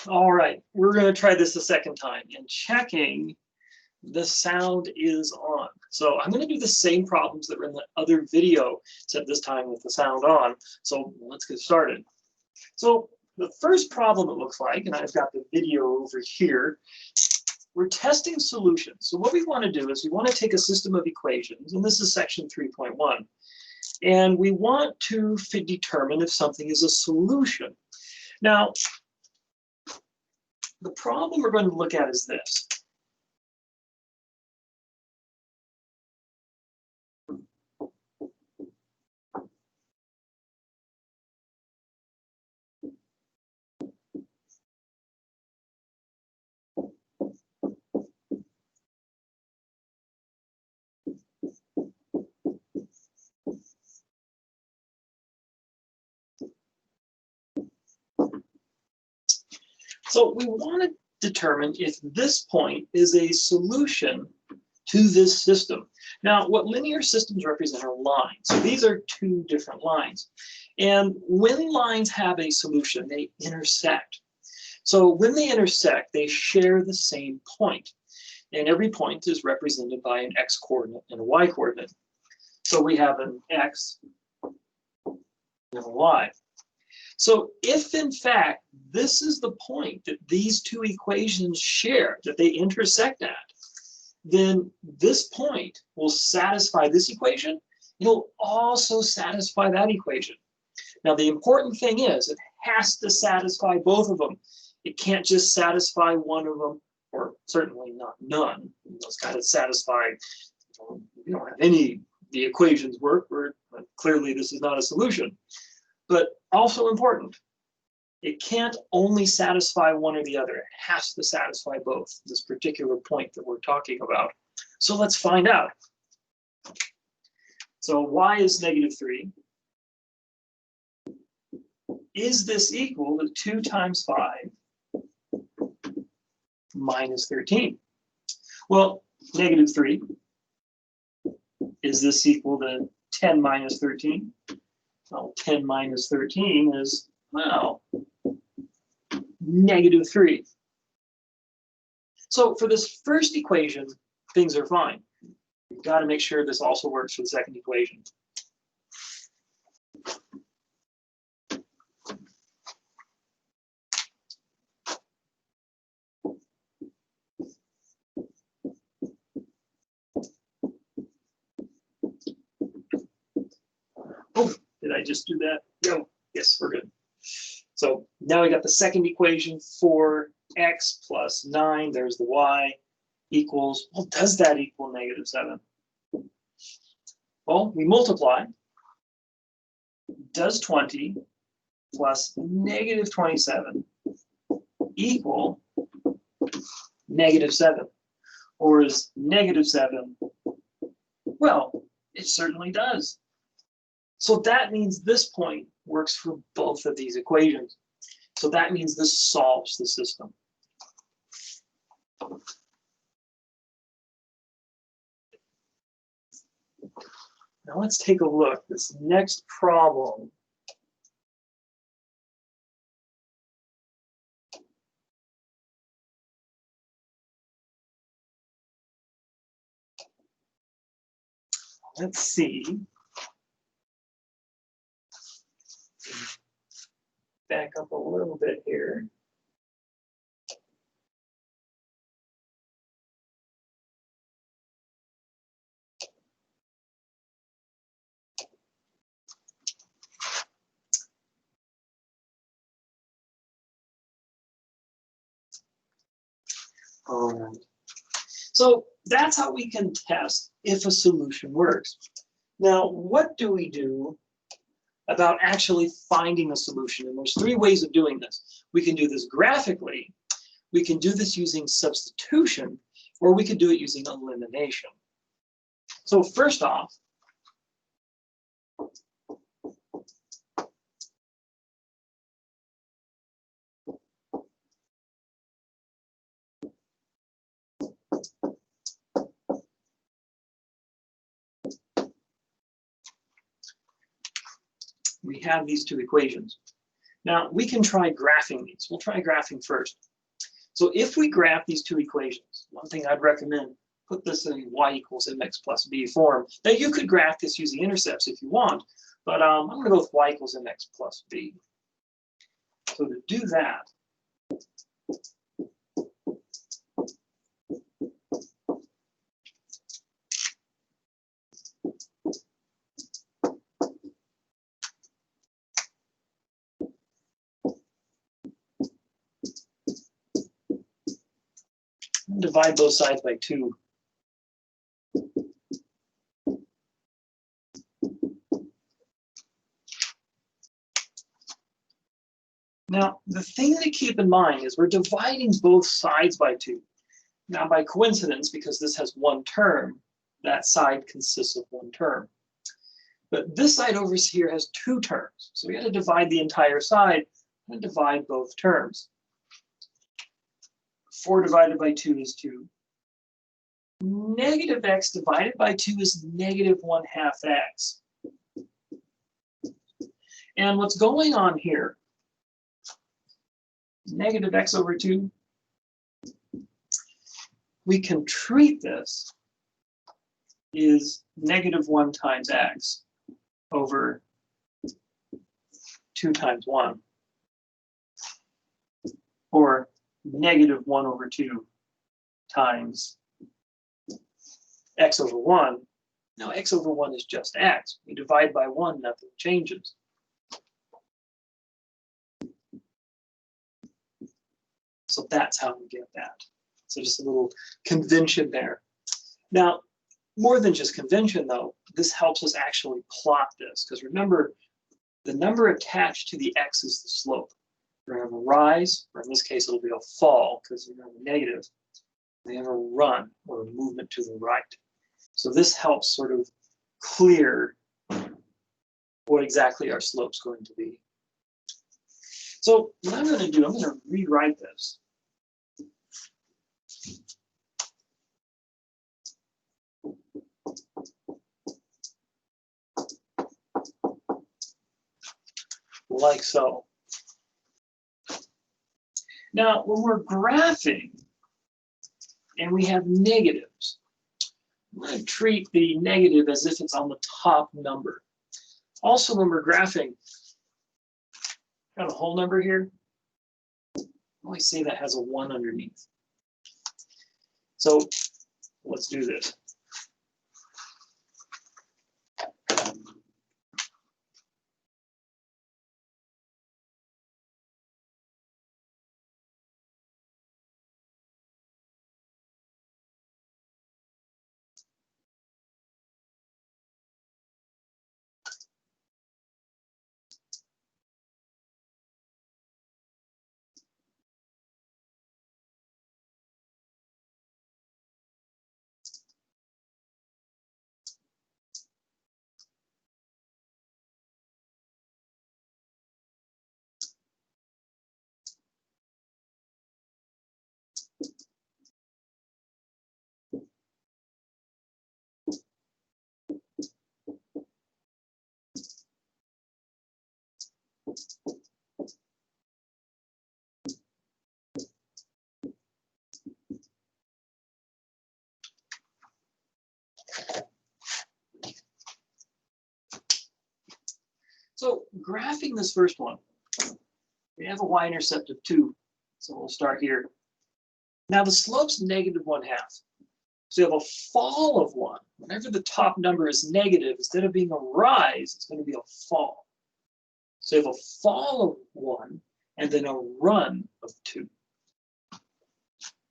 All right, we're going to try this a second time and checking the sound is on. So I'm going to do the same problems that were in the other video, except this time with the sound on. So let's get started. So the first problem it looks like, and I've got the video over here, we're testing solutions. So what we want to do is we want to take a system of equations, and this is section 3.1, and we want to determine if something is a solution. Now, the problem we're going to look at is this. So we want to determine if this point is a solution to this system. Now, what linear systems represent are lines. So these are two different lines. And when lines have a solution, they intersect. So when they intersect, they share the same point. And every point is represented by an x coordinate and a y coordinate. So we have an x and a y. So if, in fact, this is the point that these two equations share, that they intersect at, then this point will satisfy this equation. It'll also satisfy that equation. Now, the important thing is it has to satisfy both of them. It can't just satisfy one of them, or certainly not none. It's got to satisfy, you don't have any, the equations work, where clearly this is not a solution. But also important, it can't only satisfy one or the other. It has to satisfy both, this particular point that we're talking about. So let's find out. So y is -3. Is this equal to 2 times 5 minus 13? Well, -3. Is this equal to 10 minus 13? Well, 10 minus 13 is, well, -3. So for this first equation, things are fine. We've got to make sure this also works for the second equation. Oh, did I just do that? No. Yes, we're good. So now we got the second equation, 4x plus 9, there's the y, equals, well, does that equal -7? Well, we multiply. Does 20 plus -27 equal -7? Or is -7? Well, it certainly does. So that means this point works for both of these equations. So that means this solves the system. Now let's take a look. This next problem. Let's see. Back up a little bit here. All right. So that's how we can test if a solution works. Now, what do we do about actually finding a solution? And there's 3 ways of doing this. We can do this graphically, we can do this using substitution, or we could do it using elimination. So first off, we have these 2 equations. Now, we can try graphing these. We'll try graphing first. So if we graph these two equations, one thing I'd recommend, put this in y equals mx plus b form. Now, you could graph this using intercepts if you want, but I'm going to go with y equals mx plus b. So to do that, divide both sides by 2. Now, the thing to keep in mind is we're dividing both sides by 2. Now, by coincidence, because this has one term, that side consists of one term. But this side over here has 2 terms. So we got to divide the entire side and divide both terms. 4 divided by 2 is 2. Negative x divided by 2 is negative 1/2 x. And what's going on here, negative x over 2, we can treat this is negative 1 times x over 2 times 1, or negative 1 over 2 times x over 1. Now, x over 1 is just x. We divide by 1, nothing changes. So that's how we get that. So just a little convention there. Now, more than just convention, though, this helps us actually plot this. Because remember, the number attached to the x is the slope. We're going to have a rise, or in this case, it'll be a fall, because you're going to have a negative. We have a run, or a movement to the right. So this helps sort of clear what exactly our slope's going to be. So what I'm going to do, I'm going to rewrite this. Like so. Now, when we're graphing and we have negatives, I'm going to treat the negative as if it's on the top number. Also, when we're graphing, got a whole number here. I always say that has a 1 underneath. So let's do this. So graphing this first one, we have a y-intercept of 2. So we'll start here. Now the slope's negative 1/2. So you have a fall of 1. Whenever the top number is negative, instead of being a rise, it's going to be a fall. So you have a fall of 1 and then a run of 2.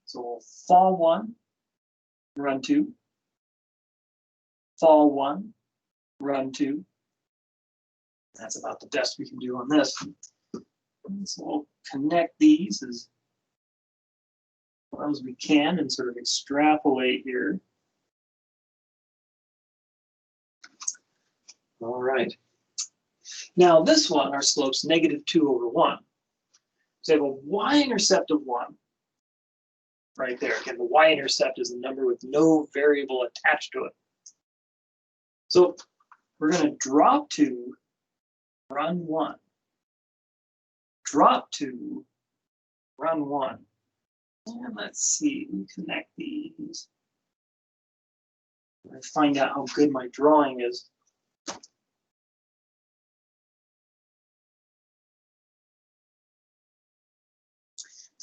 So we'll fall 1, run 2. Fall 1, run 2. That's about the best we can do on this. So we'll connect these as well as we can and sort of extrapolate here. All right. Now this one, our slope's negative 2 over 1. So we have a y-intercept of 1 right there. Again, the y-intercept is a number with no variable attached to it. So we're going to drop 2, run 1. drop 2, run 1. And let's see, we connect these. I find out how good my drawing is.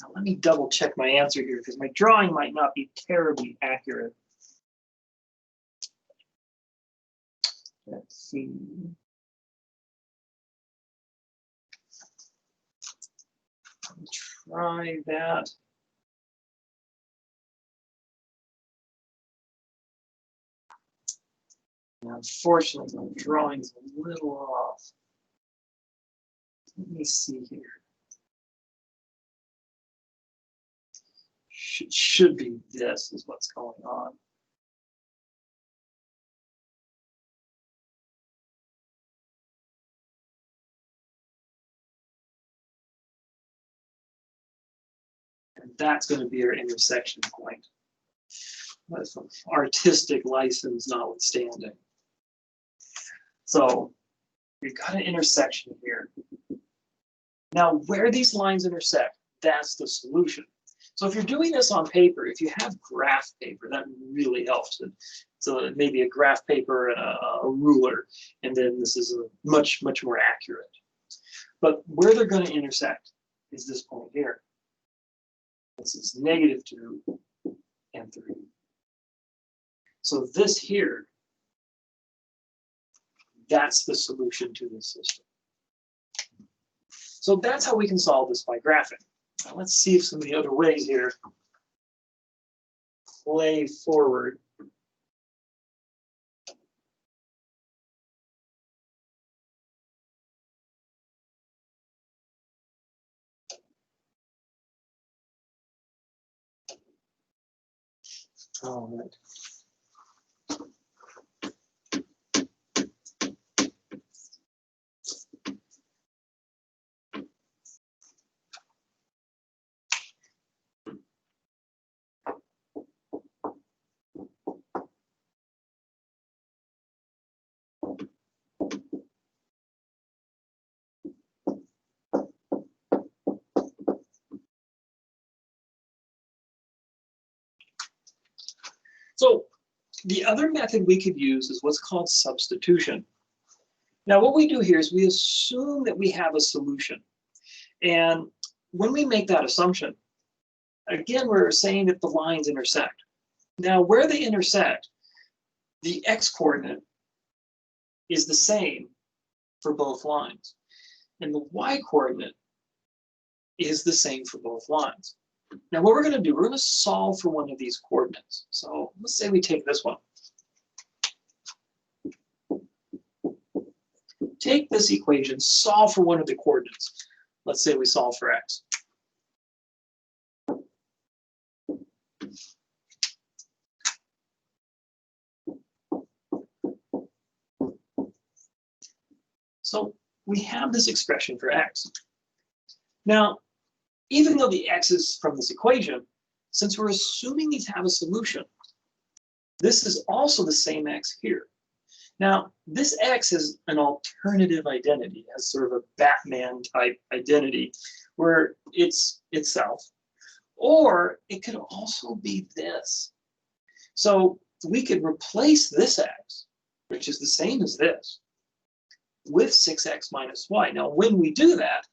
Now let me double check my answer here because my drawing might not be terribly accurate. Let's see. Try that. Now, unfortunately, my drawing's a little off. Let me see here. Should be this is what's going on. And that's going to be our intersection point. That's artistic license notwithstanding. So we've got an intersection here. Now, where these lines intersect, that's the solution. So if you're doing this on paper, if you have graph paper, that really helps. So maybe a graph paper and a ruler, and then this is a much more accurate. But where they're going to intersect is this point here. This is -2 and 3. So this here, that's the solution to this system. So that's how we can solve this by graphing. Now let's see if some of the other ways here play forward. All right. So the other method we could use is what's called substitution. Now what we do here is we assume that we have a solution. And when we make that assumption, again, we're saying that the lines intersect. Now where they intersect, the x-coordinate is the same for both lines. And the y-coordinate is the same for both lines. Now what we're going to do, we're going to solve for one of these coordinates. So let's say we take this one. Take this equation, solve for one of the coordinates. Let's say we solve for x. So we have this expression for x. Now, even though the x is from this equation, since we're assuming these have a solution, this is also the same x here. Now, this x is an alternative identity, has sort of a Batman type identity where it's itself, or it could also be this. So we could replace this x, which is the same as this, with 6x minus y. Now, when we do that,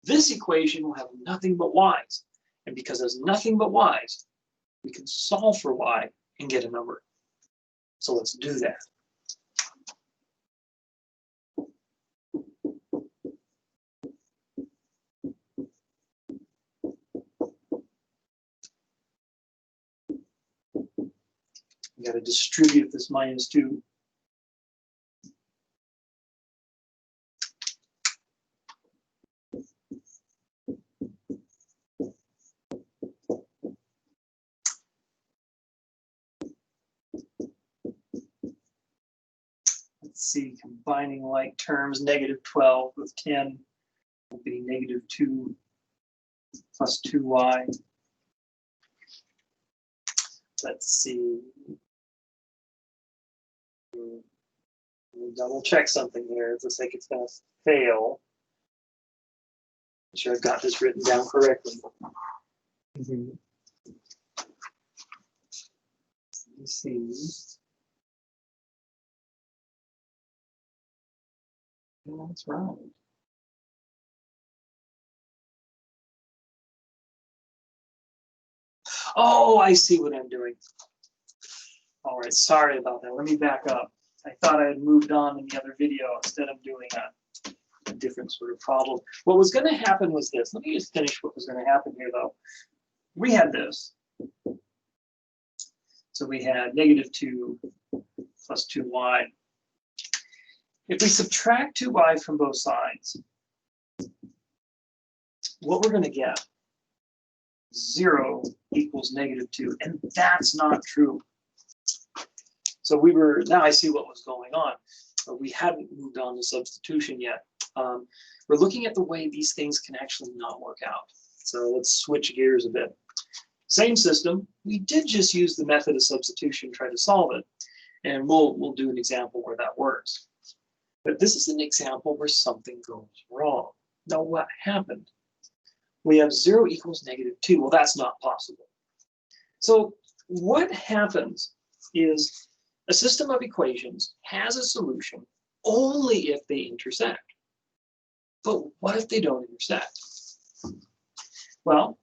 this equation will have nothing but y's. And because there's nothing but y's, we can solve for y and get a number. So let's do that. We got to distribute this -2. Let's see, combining like terms, -12 with 10 will be -2 plus 2y. Let's see. Let me double check something here. It looks like it's going to fail. Make sure I've got this written down correctly. Let's see. That's right. Oh, I see what I'm doing. All right, sorry about that. Let me back up. I thought I had moved on in the other video instead of doing a different sort of problem. What was going to happen was this. Let me just finish what was going to happen here, though. We had this. So we had -2 plus 2y. If we subtract 2y from both sides, what we're going to get, 0 equals -2, and that's not true. So now I see what was going on, but we hadn't moved on to substitution yet. We're looking at the way these things can actually not work out. So let's switch gears a bit. Same system, we did just use the method of substitution, try to solve it, and we'll do an example where that works. But this is an example where something goes wrong. Now what happened? We have 0 equals -2. Well, that's not possible. So what happens is a system of equations has a solution only if they intersect. But what if they don't intersect? Well,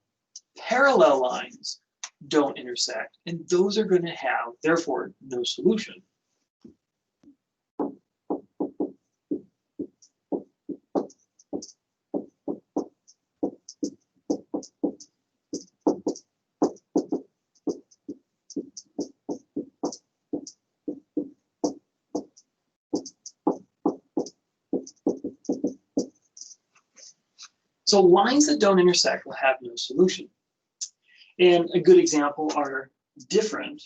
parallel lines don't intersect, and those are going to have, therefore, no solution. So lines that don't intersect will have no solution. And a good example are different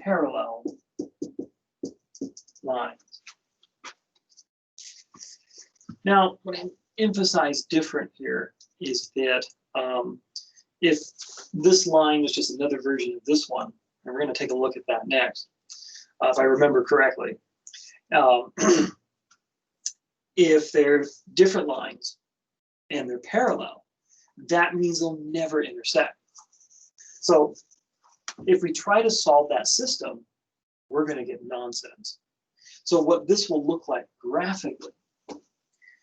parallel lines. Now, what I emphasize different here is that if this line is just another version of this one, and we're going to take a look at that next, if I remember correctly, if they're different lines and they're parallel, that means they'll never intersect. So if we try to solve that system, we're going to get nonsense. So what this will look like graphically.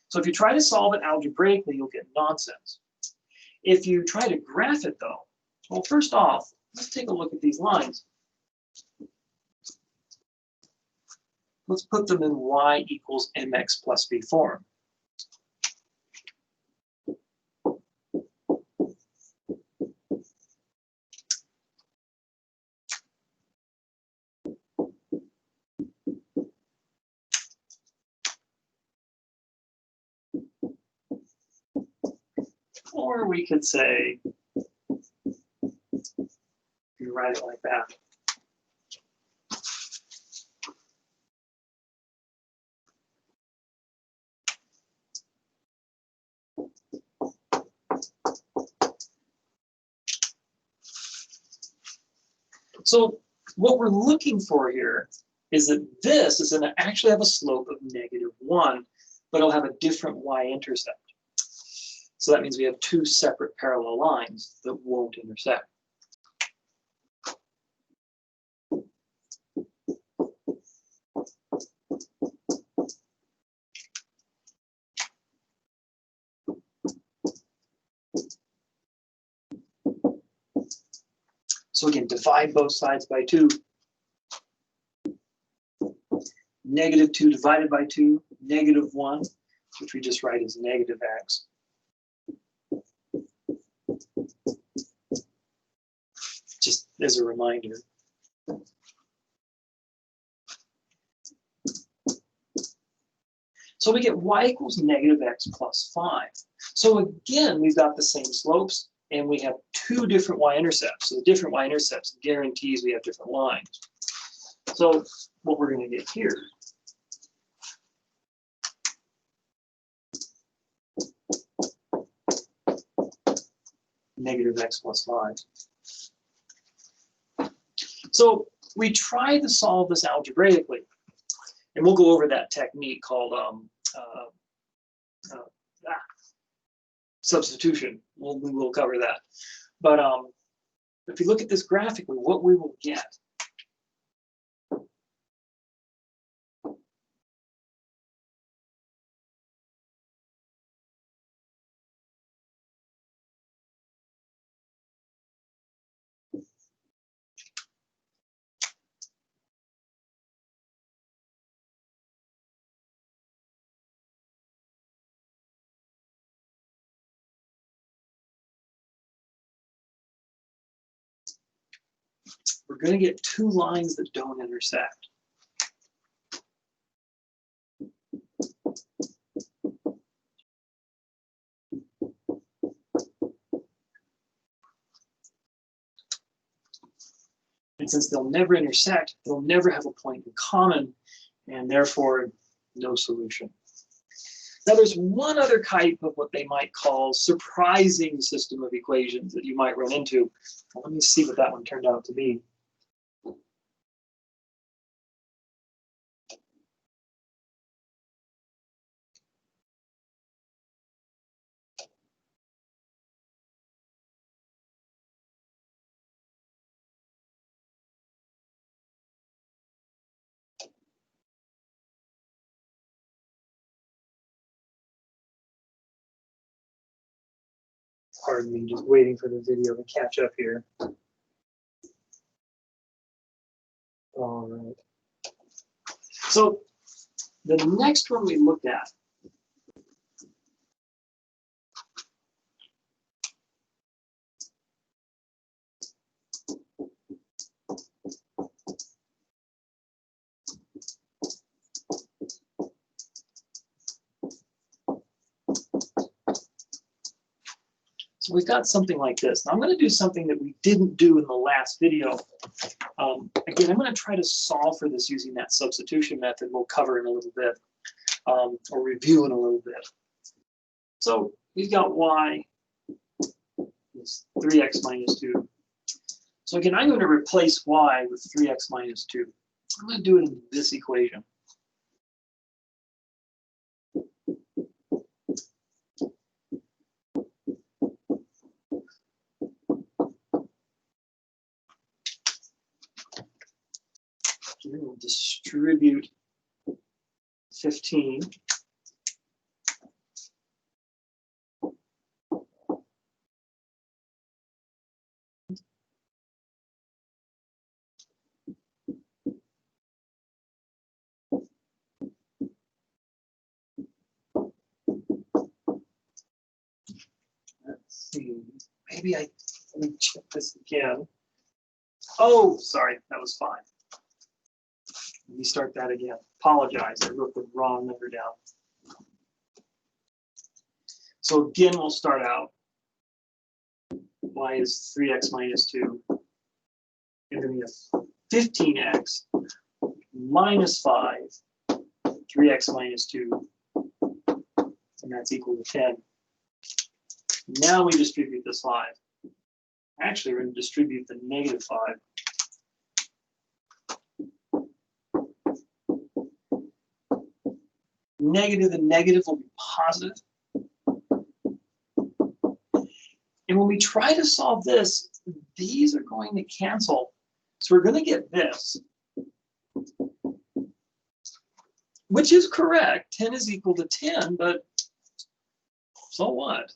So if you try to solve it algebraically, you'll get nonsense. If you try to graph it, though, well, first off, let's take a look at these lines. Let's put them in y equals mx plus b form. Or we could say, you write it like that. So what we're looking for here is that this is going to actually have a slope of -1, but it'll have a different y-intercept. So that means we have two separate parallel lines that won't intersect. So again, divide both sides by 2. -2 divided by 2, -1, which we just write as -x. Just as a reminder. So we get y equals -x plus 5. So again, we've got the same slopes, and we have two different y-intercepts. So the different y-intercepts guarantees we have different lines. So what we're going to get here -x plus 5. So we try to solve this algebraically. And we'll go over that technique called substitution. We will cover that. But if you look at this graphically, what we will get we're going to get two lines that don't intersect. And since they'll never intersect, they'll never have a point in common, and therefore no solution. Now there's one other type of what they might call surprising system of equations that you might run into. Well, let me see what that one turned out to be. Pardon me, just waiting for the video to catch up here. All right. So the next one we looked at so we've got something like this. Now I'm going to do something that we didn't do in the last video. Again, I'm going to try to solve for this using that substitution method we'll cover in a little bit, or review in a little bit. So we've got y is 3x minus 2. So again, I'm going to replace y with 3x minus 2. I'm going to do it in this equation. We'll distribute 15. Let's see. Maybe let me check this again. Oh, sorry, that was fine. Let me start that again. Apologize, I wrote the wrong number down. So again, we'll start out. Y is 3x minus 2. And then we have 15x minus 5, 3x minus 2, and that's equal to 10. Now we distribute this 5. Actually, we're going to distribute the negative 5. Negative and negative will be positive. And when we try to solve this, these are going to cancel. So we're going to get this, which is correct. 10 is equal to 10, but so what?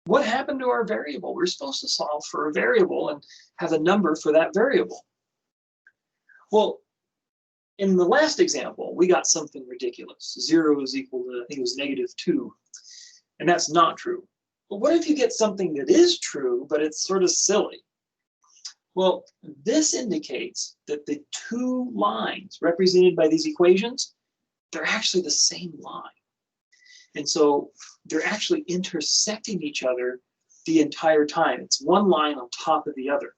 What happened to our variable? We're supposed to solve for a variable and have a number for that variable. Well, in the last example, we got something ridiculous. 0 is equal to, I think it was negative 2. And that's not true. But what if you get something that is true, but it's sort of silly? Well, this indicates that the two lines represented by these equations, they're actually the same line. And so they're actually intersecting each other the entire time. It's one line on top of the other.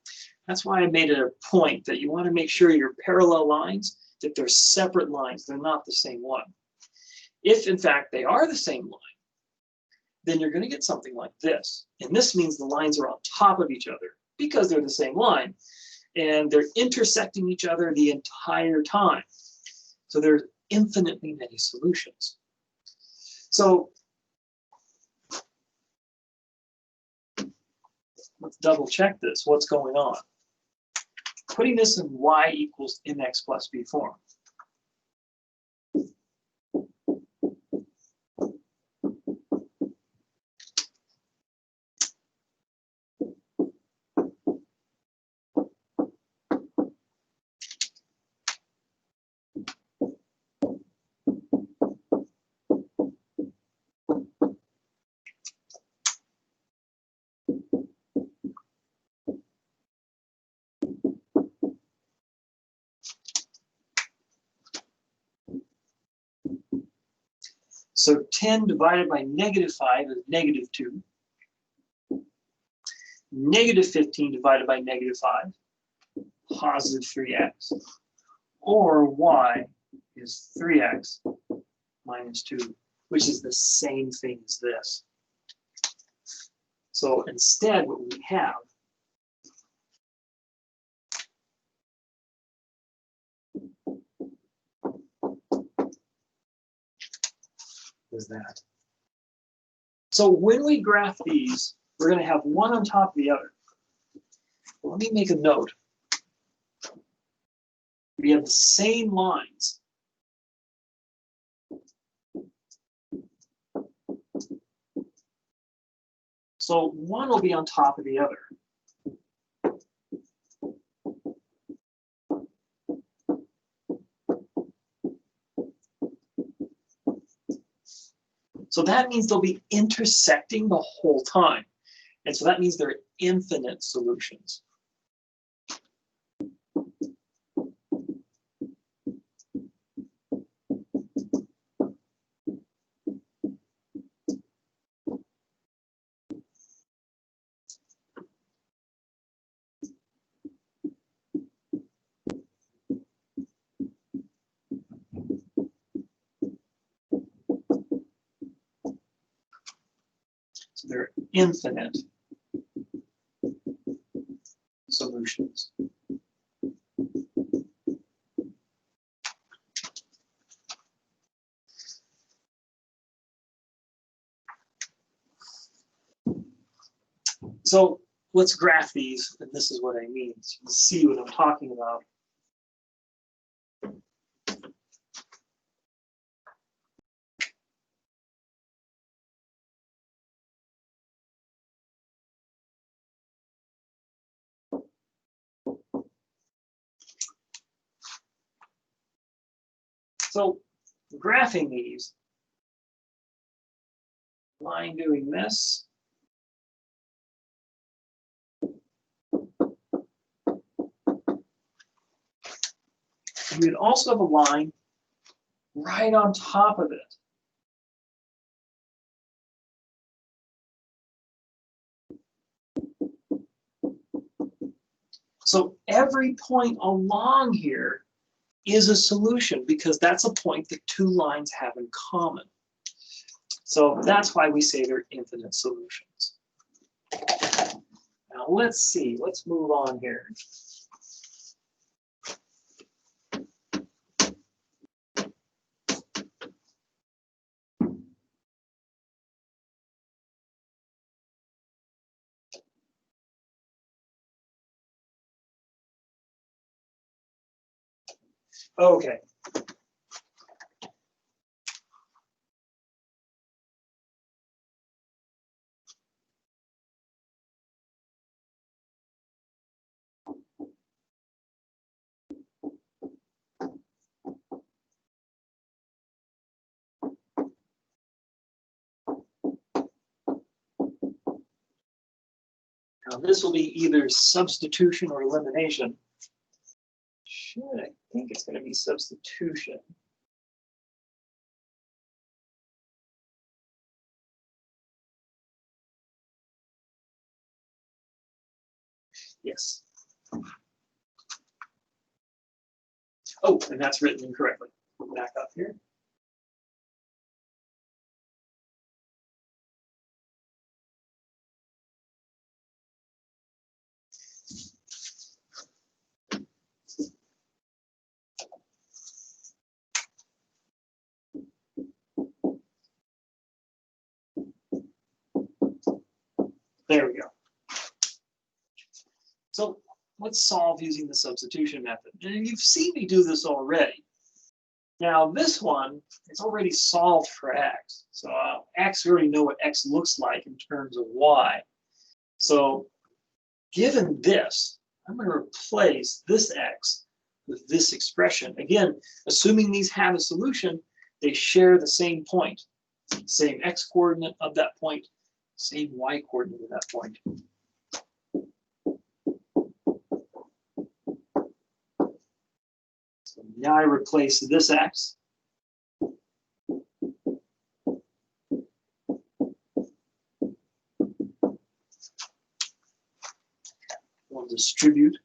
That's why I made it a point that you want to make sure your parallel lines, that they're separate lines, they're not the same one. If in fact they are the same line, then you're going to get something like this. And this means the lines are on top of each other because they're the same line. and they're intersecting each other the entire time. So there's infinitely many solutions. So let's double check this. What's going on? Putting this in y equals mx plus b form. So 10 divided by -5 is -2. -15 divided by -5, positive 3x. Or y is 3x minus 2, which is the same thing as this. So instead, what we have is that. So when we graph these, we're going to have one on top of the other. Let me make a note. We have the same lines. So one will be on top of the other. So that means they'll be intersecting the whole time. And so that means there are infinite solutions. So there are infinite solutions. So let's graph these, and this is what I mean. So you can see what I'm talking about. So graphing these, line doing this. And we'd also have a line right on top of it. So every point along here is a solution because that's a point that two lines have in common. So that's why we say they're infinite solutions. Now let's see, let's move on here. Okay. Now this will be either substitution or elimination. I think it's going to be substitution. Yes. Oh, and that's written incorrectly. Back up here. There we go. So let's solve using the substitution method. And you've seen me do this already. Now this one is already solved for x. So x, we already know what x looks like in terms of y. So given this, I'm going to replace this x with this expression. Again, assuming these have a solution, they share the same point. Same x coordinate of that point, same y coordinate of that point. So now I replace this x. We'll distribute.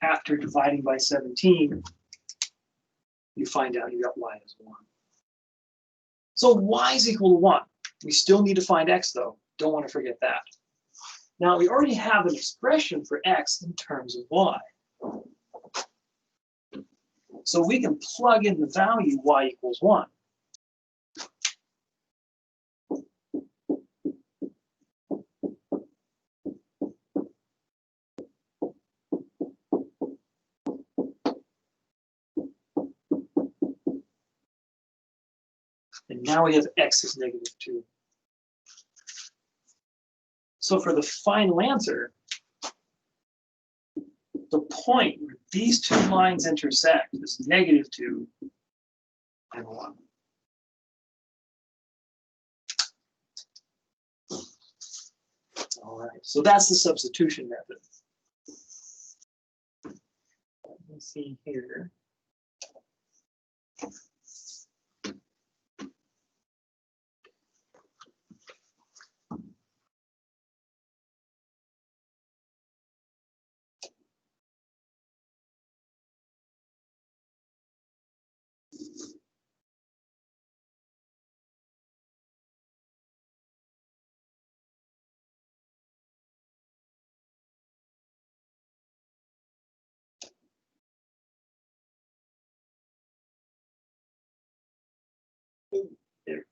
After dividing by 17, you find out you got y as 1. So y is equal to 1. We still need to find x, though. Don't want to forget that. Now, we already have an expression for x in terms of y. So we can plug in the value y equals 1. And now we have x is -2. So for the final answer, the point where these two lines intersect is -2 and 1. All right, so that's the substitution method. Let me see here. There.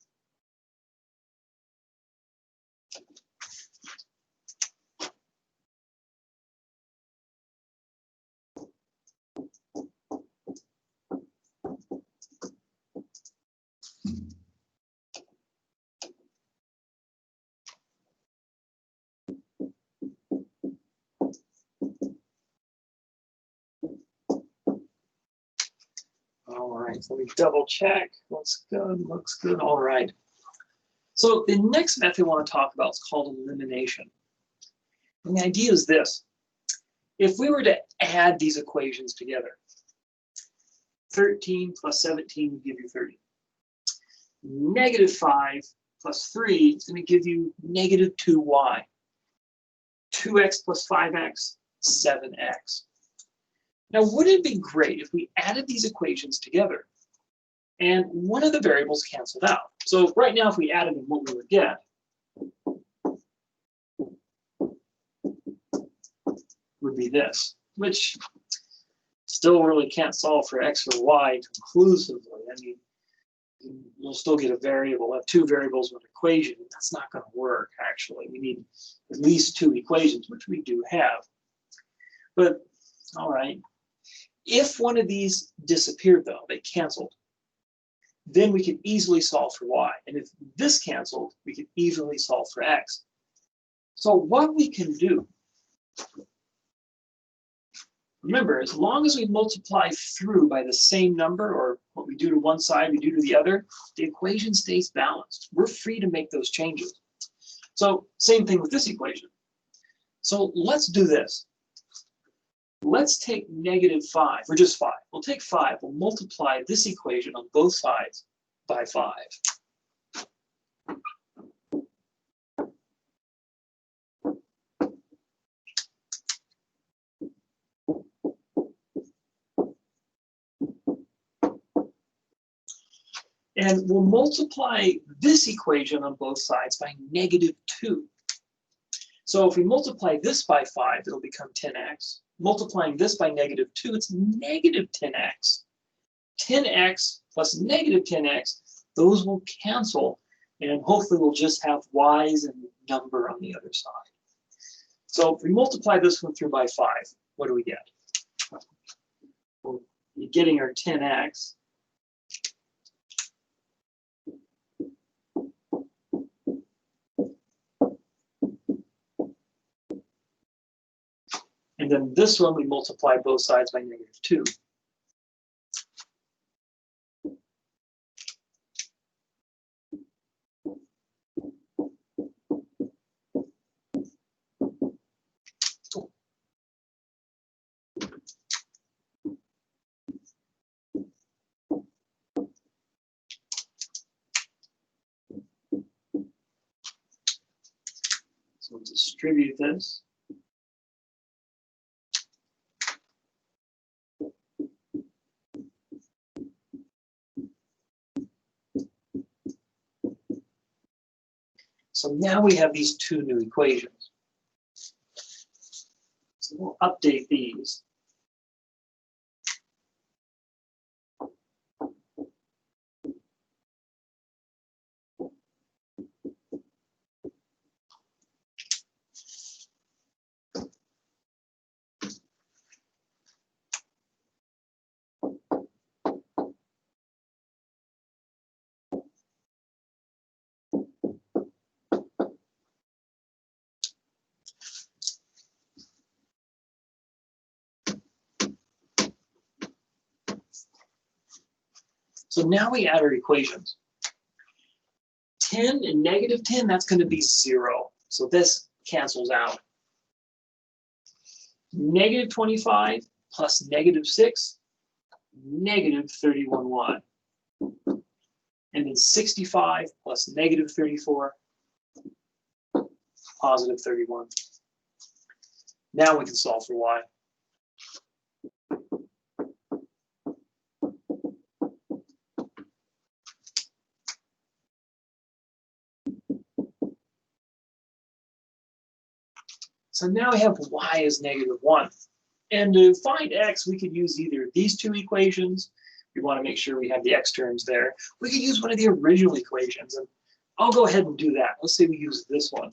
All right, so we double check. Looks good, looks good. All right. So the next method I want to talk about is called elimination. And the idea is this. If we were to add these equations together, 13 plus 17 would give you 30. -5 plus 3 is going to give you -2y. 2x plus 5x, 7x. Now, wouldn't it be great if we added these equations together and one of the variables canceled out? So right now, if we added them, what we would get would be this, which still really can't solve for x or y conclusively. I mean, we'll still get a variable. We'll have two variables with an equation. That's not going to work, actually. We need at least two equations, which we do have. But, all right. If one of these disappeared, though, they canceled, then we could easily solve for y. And if this canceled, we could easily solve for x. So what we can do, remember, as long as we multiply through by the same number, or what we do to one side, we do to the other, the equation stays balanced. We're free to make those changes. So same thing with this equation. So let's do this. Let's take -5, or just 5. We'll take 5. We'll multiply this equation on both sides by 5. And we'll multiply this equation on both sides by -2. So if we multiply this by 5, it'll become 10x. Multiplying this by -2, it's -10x. 10x plus -10x, those will cancel, and hopefully we'll just have y's and number on the other side. So if we multiply this one through by 5, what do we get? Well, you're getting our 10x. And then this one, we multiply both sides by -2. So we'll distribute this. So now we have these two new equations. So we'll update these. So now we add our equations. 10 and -10, that's going to be 0. So this cancels out. -25 plus -6, -31y. And then 65 plus -34, +31. Now we can solve for y. So now we have y is -1. And to find x, we could use either these two equations. We want to make sure we have the x terms there. We could use one of the original equations, and I'll go ahead and do that. Let's say we use this one.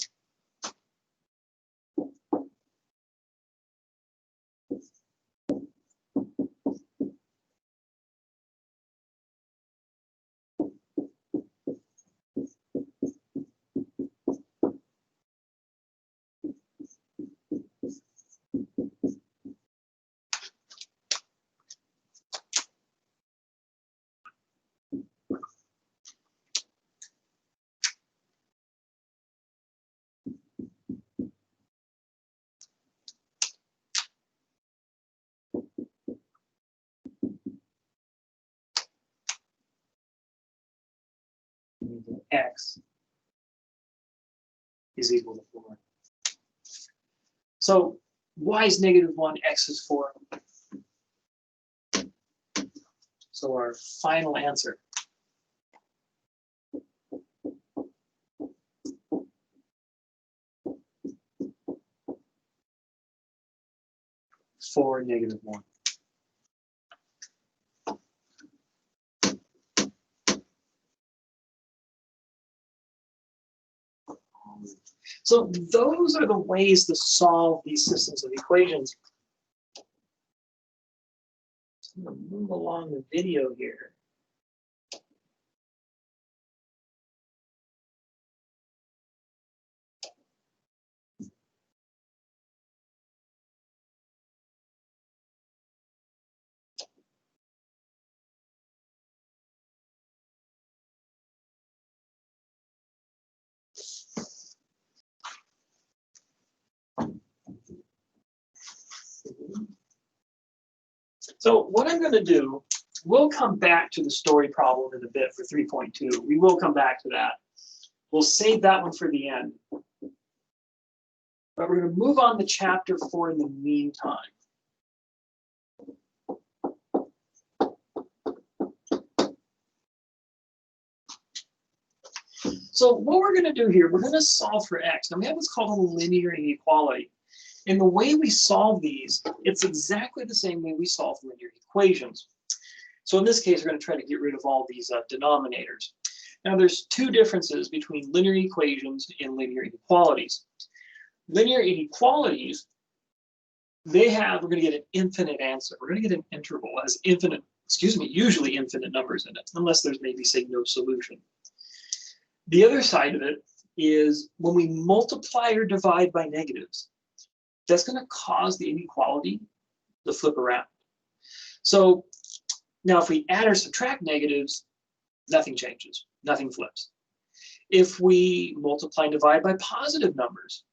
X is equal to 4. So y is -1, x is 4. So our final answer . 4, -1. So those are the ways to solve these systems of equations. I'm going to move along the video here. So what I'm going to do, we'll come back to the story problem in a bit for 3.2. We will come back to that. We'll save that one for the end. But we're going to move on to chapter 4 in the meantime. So what we're going to do here, we're going to solve for x. Now we have what's called a linear inequality. And the way we solve these, it's exactly the same way we solve linear equations. So in this case, we're going to try to get rid of all these denominators. Now there's two differences between linear equations and linear inequalities. Linear inequalities, we're going to get an infinite answer. We're going to get an interval that has usually infinite numbers in it, unless there's maybe, say, no solution. The other side of it is when we multiply or divide by negatives, that's going to cause the inequality to flip around. So now if we add or subtract negatives, nothing changes, nothing flips. If we multiply and divide by positive numbers,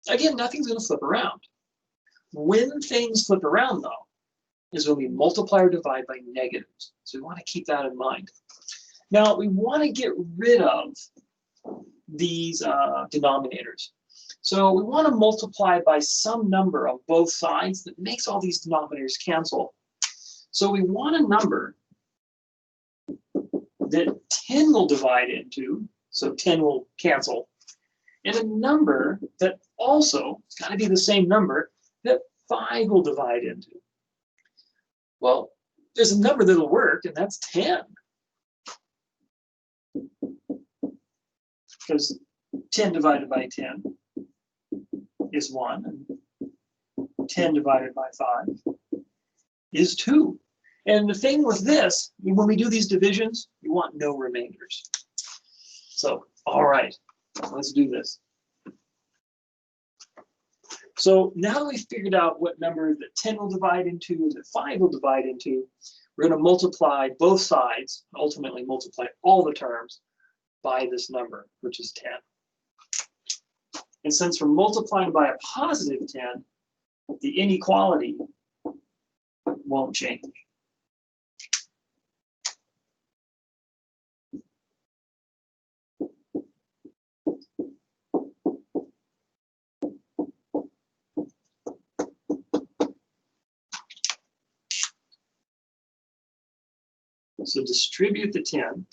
again, nothing's going to flip around. When things flip around, though, is when we multiply or divide by negatives. So we want to keep that in mind. Now, we want to get rid of these denominators. So we want to multiply by some number on both sides that makes all these denominators cancel. So we want a number that 10 will divide into, so 10 will cancel, and a number that also, it's got to be the same number, that 5 will divide into. Well, there's a number that'll work, and that's 10. Because 10 divided by 10 is 1, and 10 divided by 5 is 2. And the thing with this, when we do these divisions, you want no remainders. So, all right, let's do this. So now that we've figured out what number that 10 will divide into and that 5 will divide into, we're going to multiply both sides, ultimately multiply all the terms by this number, which is 10. And since we're multiplying by a positive 10, the inequality won't change. So distribute the 10.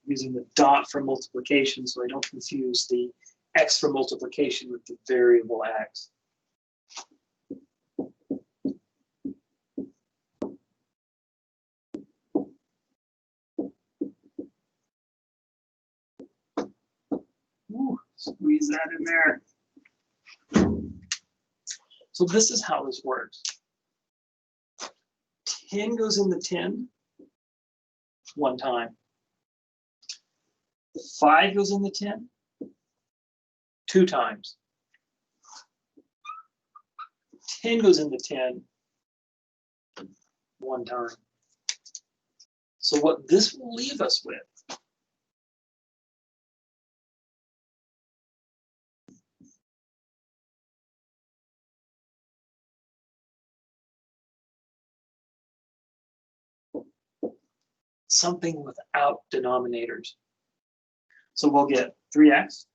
Using the dot for multiplication so I don't confuse the x for multiplication with the variable x. Ooh, squeeze that in there. So this is how this works. 10 goes in the 10 one time. 5 goes in the 10 2 times. 10 goes in the 10 1 time. So what this will leave us with something without denominators. So we'll get 3x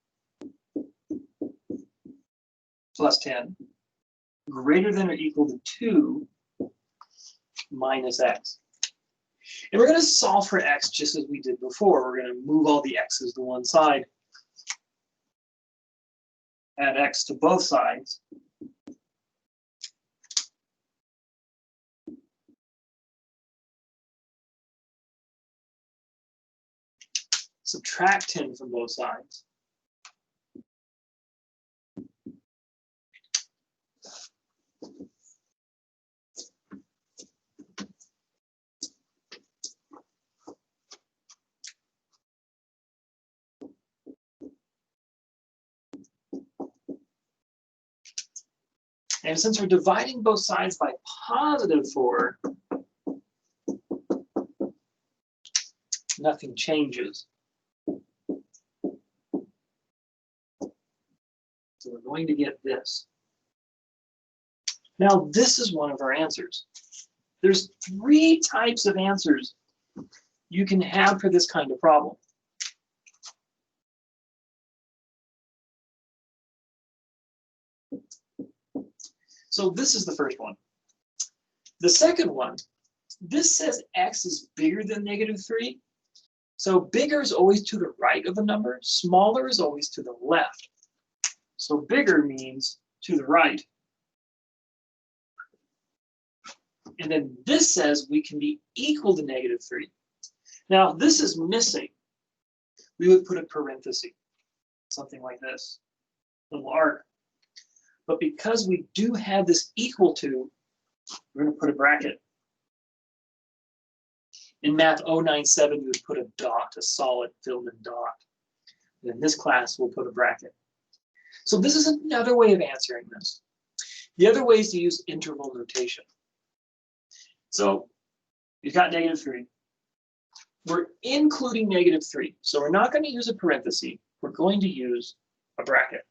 plus 10 greater than or equal to 2 minus x. And we're going to solve for x just as we did before. We're going to move all the x's to one side, add x to both sides. Subtract 10 from both sides. And since we're dividing both sides by +4, nothing changes. So we're going to get this. Now, this is one of our answers. There's 3 types of answers you can have for this kind of problem. So this is the first one. The second one, this says x is bigger than -3. So bigger is always to the right of the number, smaller is always to the left. So bigger means to the right. And then this says we can be equal to -3. Now this is missing. We would put a parenthesis, something like this, little arc. But because we do have this equal to, we're going to put a bracket. In Math 097, you would put a dot, a solid filled in dot. And in this class, we'll put a bracket. So this is another way of answering this. The other way is to use interval notation. So you've got -3. We're including -3. So we're not going to use a parenthesis. We're going to use a bracket.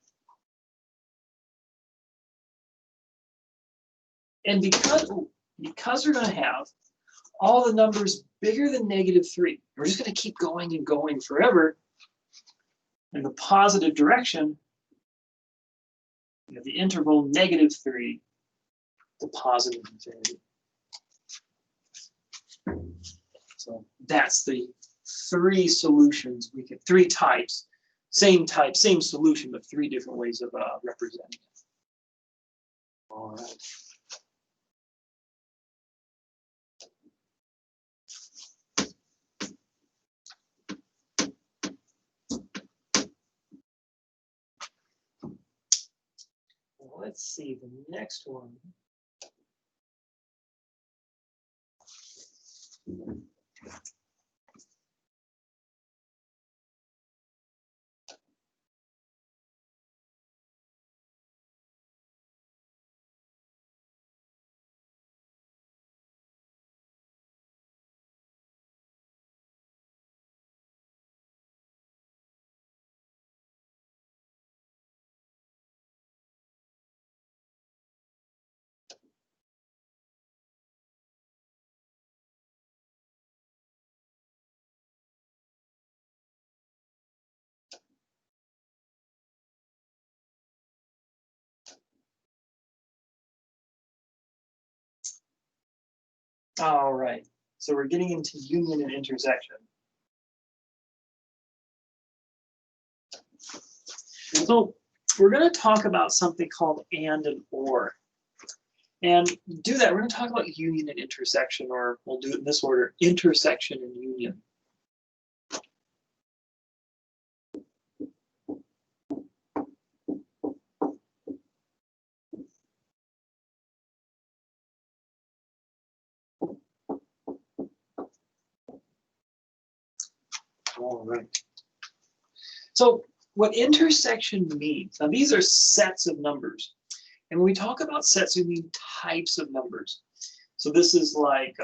And because we're going to have all the numbers bigger than -3, we're just going to keep going and going forever in the positive direction. We have the interval -3 to positive infinity. So that's the 3 solutions. We get 3 types, same type, same solution, but 3 different ways of representing it. All right. Let's see the next one. All right, so we're getting into union and intersection. So we're going to talk about something called and or. And to do that, we're going to talk about union and intersection, or we'll do it in this order, intersection and union. All right. So what intersection means, now these are sets of numbers. And when we talk about sets, we mean types of numbers. So this is like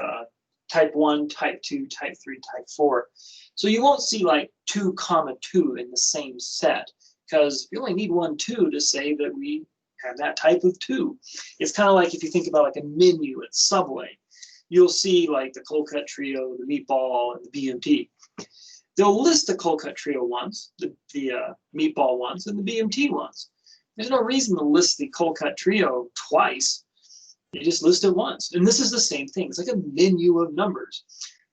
type 1, type 2, type 3, type 4. So you won't see like 2, 2 in the same set, because you only need 1, 2 to say that we have that type of 2. It's kind of like if you think about like a menu at Subway, you'll see like the cold cut trio, the meatball, and the BMT. They'll list the cold cut trio ones, the meatball ones, and the BMT ones. There's no reason to list the cold cut trio twice. They just list it once. And this is the same thing. It's like a menu of numbers.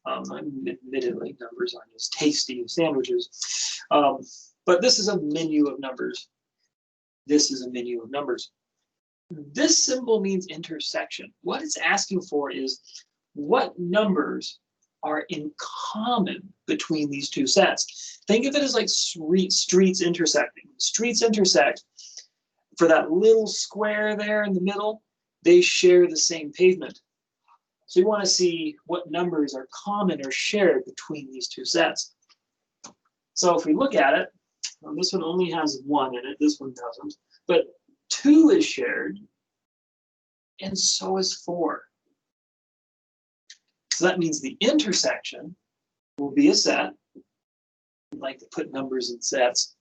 Admittedly, numbers aren't as tasty as sandwiches. But this is a menu of numbers. This is a menu of numbers. This symbol means intersection. What it's asking for is what numbers are in common between these 2 sets. Think of it as like streets intersecting. Streets intersect. For that little square there in the middle, they share the same pavement. So you want to see what numbers are common or shared between these 2 sets. So if we look at it, well, this one only has 1 in it, this one doesn't. But 2 is shared, and so is 4. So that means the intersection will be a set. I like to put numbers in sets.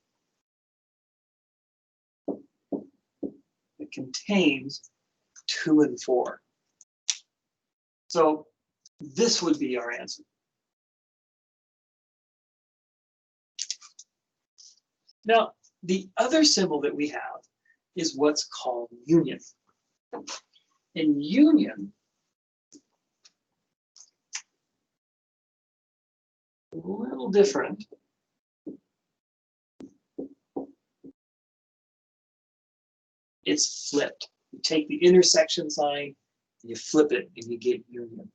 It contains 2 and 4. So this would be our answer. Now, the other symbol that we have is what's called union. And union a little different. It's flipped. You take the intersection sign, you flip it, and you get union.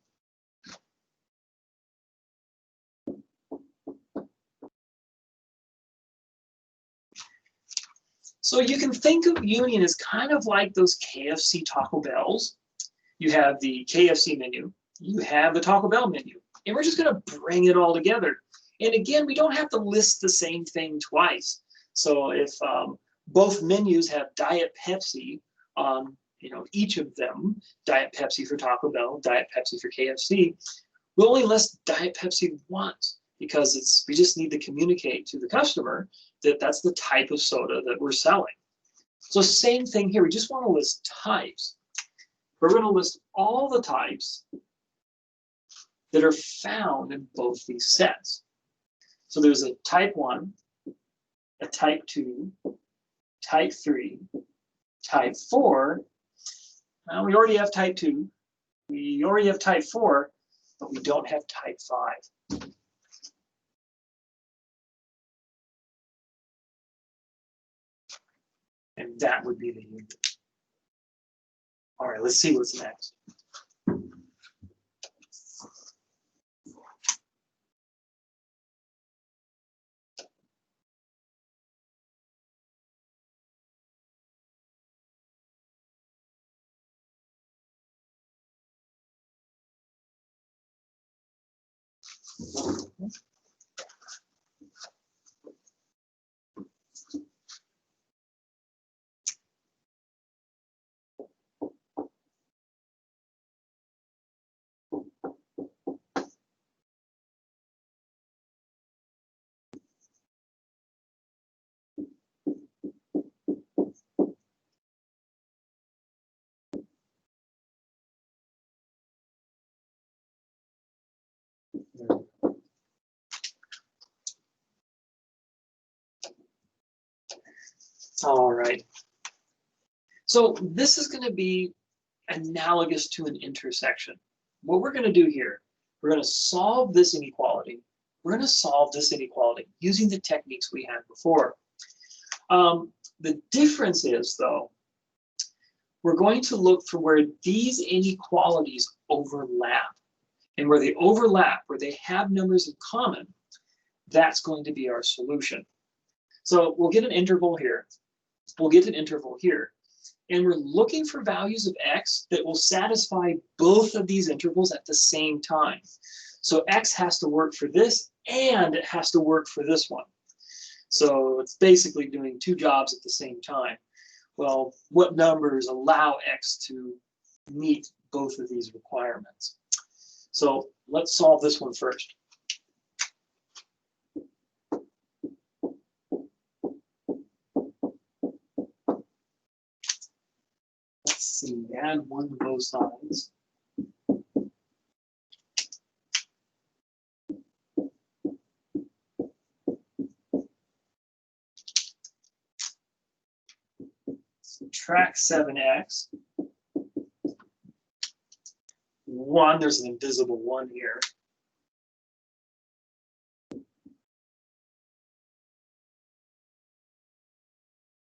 So you can think of union as kind of like those KFC Taco Bells. You have the KFC menu, you have the Taco Bell menu, and we're just going to bring it all together. And again, we don't have to list the same thing twice. So if both menus have Diet Pepsi on each of them, Diet Pepsi for Taco Bell, Diet Pepsi for KFC, we'll only list Diet Pepsi once because we just need to communicate to the customer that that's the type of soda that we're selling. So same thing here, we just want to list types. We're going to list all the types that are found in both these sets. So there's a type 1, a type 2, type 3, type 4. Now we already have type 2, we already have type 4, but we don't have type 5. And that would be the union. All right, let's see what's next. All right. So this is going to be analogous to an intersection. What we're going to do here, we're going to solve this inequality. We're going to solve this inequality using the techniques we had before. The difference is, though, we're going to look for where these inequalities overlap. And where they overlap, where they have numbers in common, that's going to be our solution. So we'll get an interval here. We'll get an interval here. And we're looking for values of x that will satisfy both of these intervals at the same time. So x has to work for this, and it has to work for this one. So it's basically doing 2 jobs at the same time. Well, what numbers allow x to meet both of these requirements? So let's solve this one first. Let's see, add 1 to both sides. Subtract 7x. 1, there's an invisible 1 here.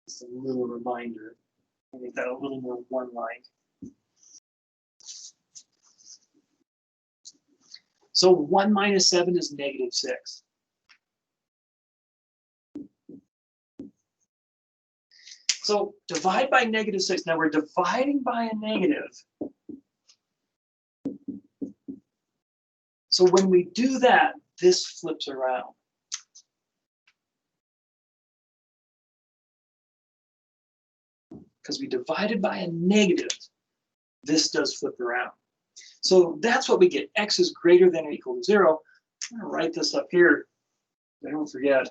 Just a little reminder. Make that a little more 1-like. So 1 minus 7 is -6. So divide by -6. Now we're dividing by a negative. So when we do that, this flips around. Because we divided by a negative, this does flip around. So that's what we get. X is greater than or equal to 0. I'm going to write this up here so I don't forget.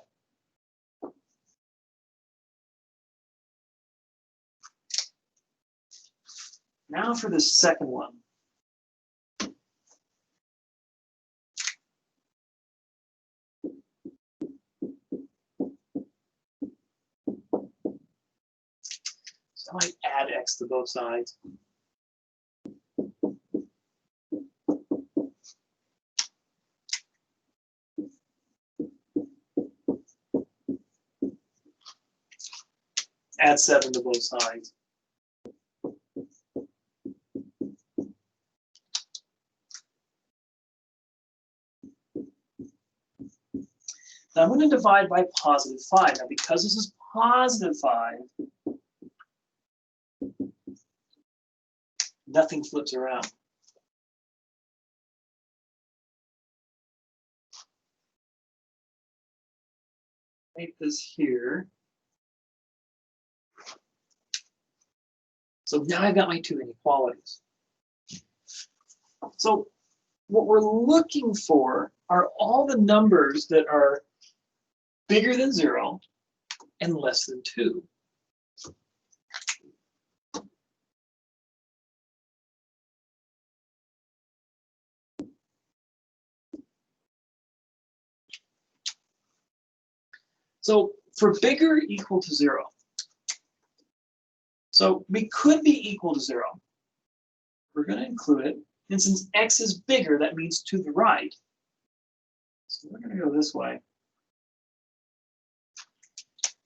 Now for the second one. So I might add x to both sides. Add 7 to both sides. Now I'm going to divide by positive 5. Now because this is positive 5, nothing flips around. Make this here. So now I've got my two inequalities. So what we're looking for are all the numbers that are bigger than 0 and less than 2. So for bigger equal to 0, so we could be equal to 0. We're going to include it. And since x is bigger, that means to the right. So we're going to go this way.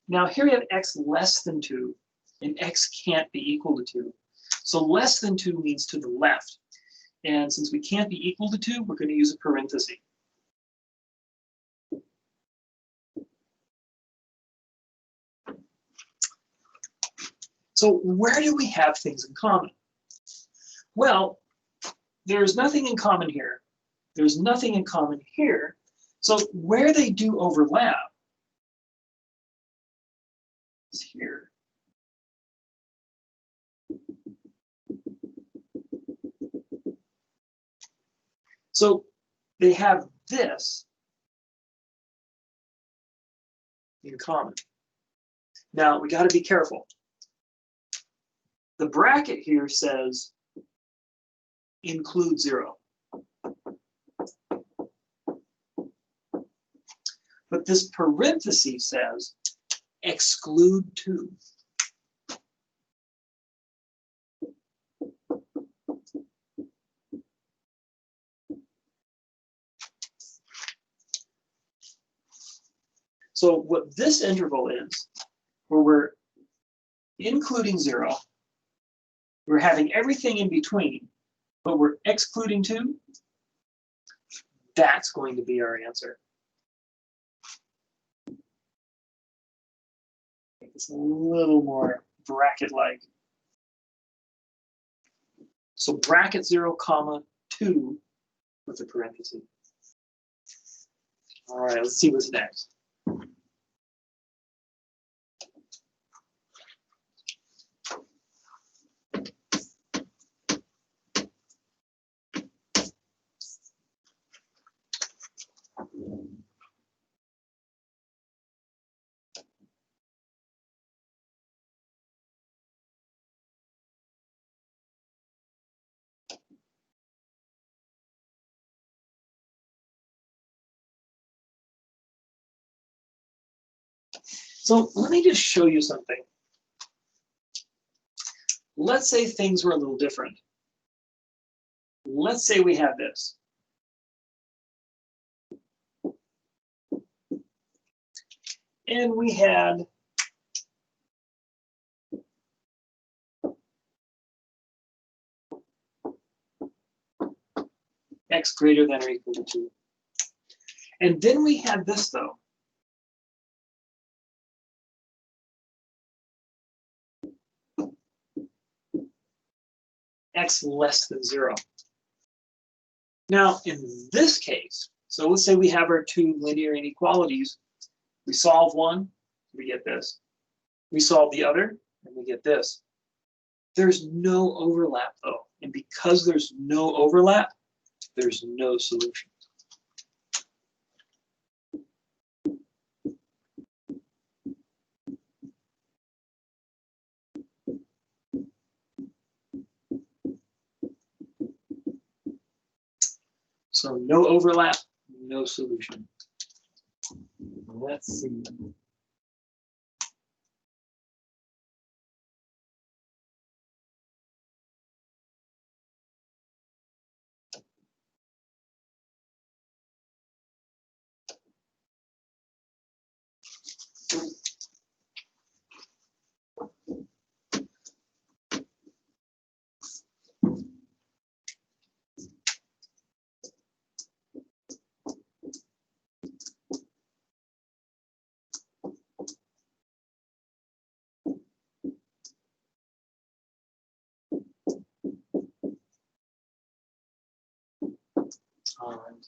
Now here we have x less than 2, and x can't be equal to 2. So less than 2 means to the left. And since we can't be equal to 2, we're going to use a parenthesis. So where do we have things in common? Well, there's nothing in common here. There's nothing in common here. So where they do overlap is here. So they have this in common. Now we got to be careful. The bracket here says include 0. But this parenthesis says exclude 2. So what this interval is, where we're including 0, we're having everything in between, but we're excluding 2, that's going to be our answer. Make this a little more bracket-like. So bracket 0, comma 2 with a parenthesis. All right, let's see what's next. So let me just show you something. Let's say things were a little different. Let's say we have this. And we had x greater than or equal to 2. And then we had this, though. X less than 0. Now, in this case, so let's say we have our two linear inequalities. We solve one, we get this. We solve the other, and we get this. There's no overlap, though. And because there's no overlap, there's no solution. So no overlap, no solution. Let's see. All right.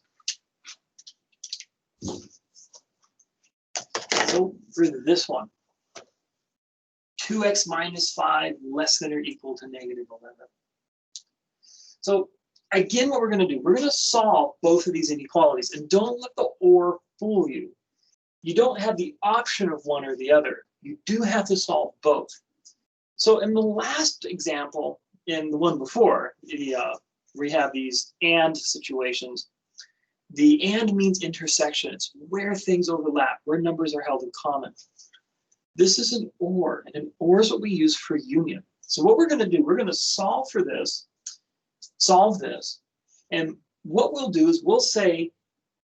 So for this one, 2x minus 5 less than or equal to negative 11. So again, what we're going to do, we're going to solve both of these inequalities, and don't let the or fool you. You don't have the option of one or the other. You do have to solve both. So in the last example, in the one before, we have these and situations. The and means intersection. It's where things overlap, where numbers are held in common. This is an or, and an or is what we use for union. So what we're going to do, we're going to solve for this, solve this, and what we'll do is we'll say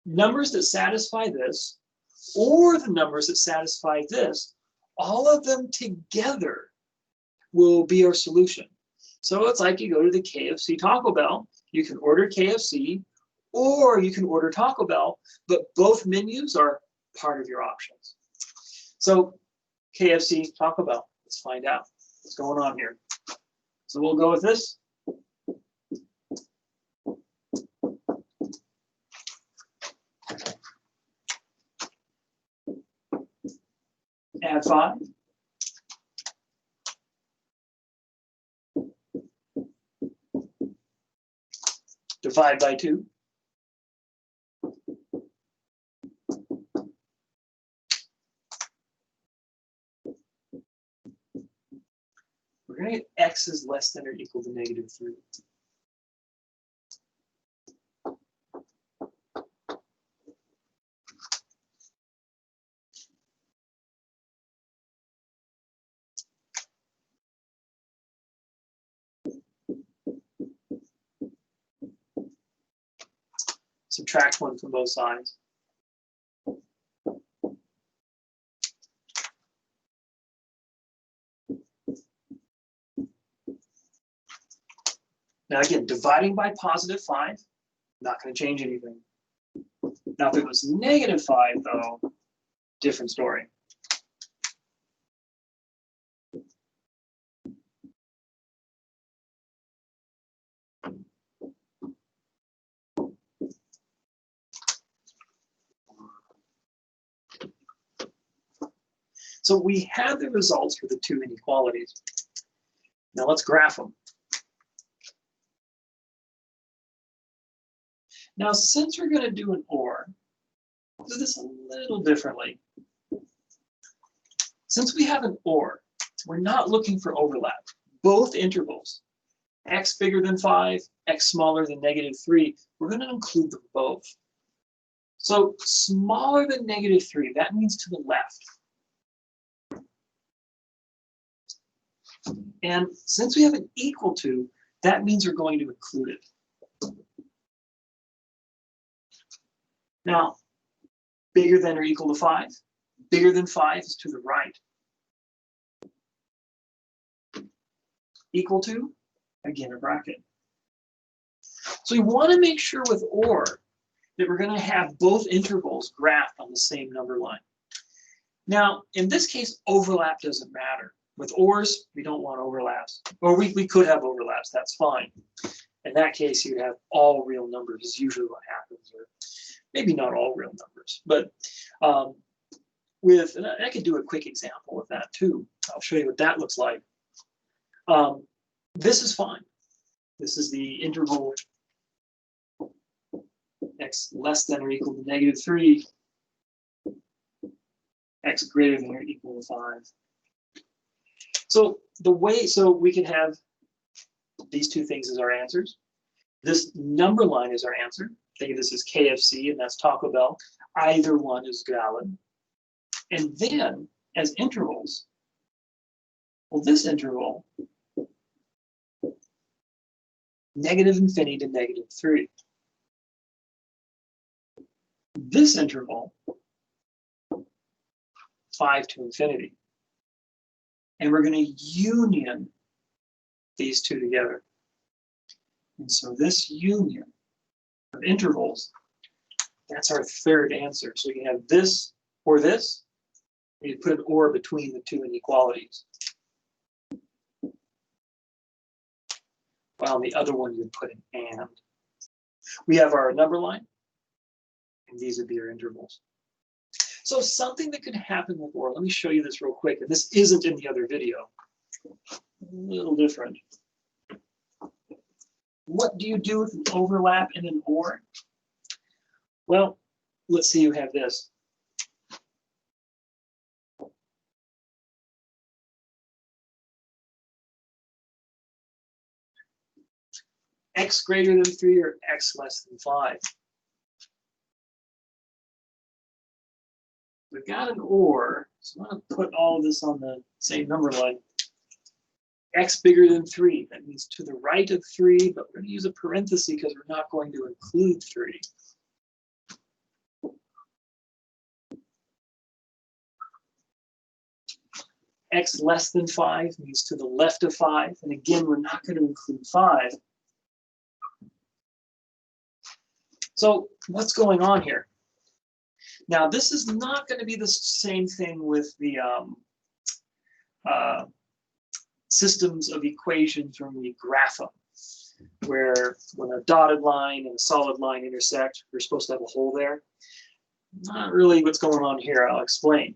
numbers that satisfy this or the numbers that satisfy this, all of them together will be our solution. So it's like you go to the KFC Taco Bell, you can order KFC or you can order Taco Bell, but both menus are part of your options. So KFC, Taco Bell, let's find out what's going on here. So we'll go with this. Add 5. Divide by 2. We're going to get x is less than or equal to negative 3. Subtract 1 from both sides. Now again, dividing by positive 5, not going to change anything. Now if it was negative 5 though, different story. So we have the results for the two inequalities. Now let's graph them. Now, since we're going to do an or, we'll do this a little differently. Since we have an or, we're not looking for overlap. Both intervals, x bigger than 5, x smaller than negative 3, we're going to include them both. So smaller than negative 3, that means to the left. And since we have an equal to, that means we're going to include it. Now, bigger than or equal to 5? Bigger than 5 is to the right. Equal to, again, a bracket. So we want to make sure with or that we're going to have both intervals graphed on the same number line. Now, in this case, overlap doesn't matter. With ors, we don't want overlaps. Or we could have overlaps, that's fine. In that case, you have all real numbers is usually what happens, or maybe not all real numbers. But and I could do a quick example of that too. I'll show you what that looks like. This is fine. This is the interval x less than or equal to negative 3, x greater than or equal to 5. So we can have these two things as our answers. This number line is our answer. Think of this as KFC, and that's Taco Bell. Either one is valid. And then, as intervals, well, this interval, negative infinity to negative 3. This interval, 5 to infinity. And we're going to union these two together. And so this union of intervals, that's our third answer. So we can have this or this. You put an or between the two inequalities. While the other one you would put an and. We have our number line, and these would be our intervals. So something that could happen with or, let me show you this real quick, and this isn't in the other video. A little different. What do you do with an overlap in an or? Well, let's say you have this. X greater than 3 or x less than 5. We've got an or, so I'm going to put all of this on the same number line. X bigger than 3, that means to the right of 3, but we're going to use a parenthesis because we're not going to include 3. X less than 5 means to the left of 5, and again, we're not going to include 5. So what's going on here? Now, this is not going to be the same thing with the systems of equations when we graph them, where when a dotted line and a solid line intersect, we're supposed to have a hole there. Not really what's going on here. I'll explain.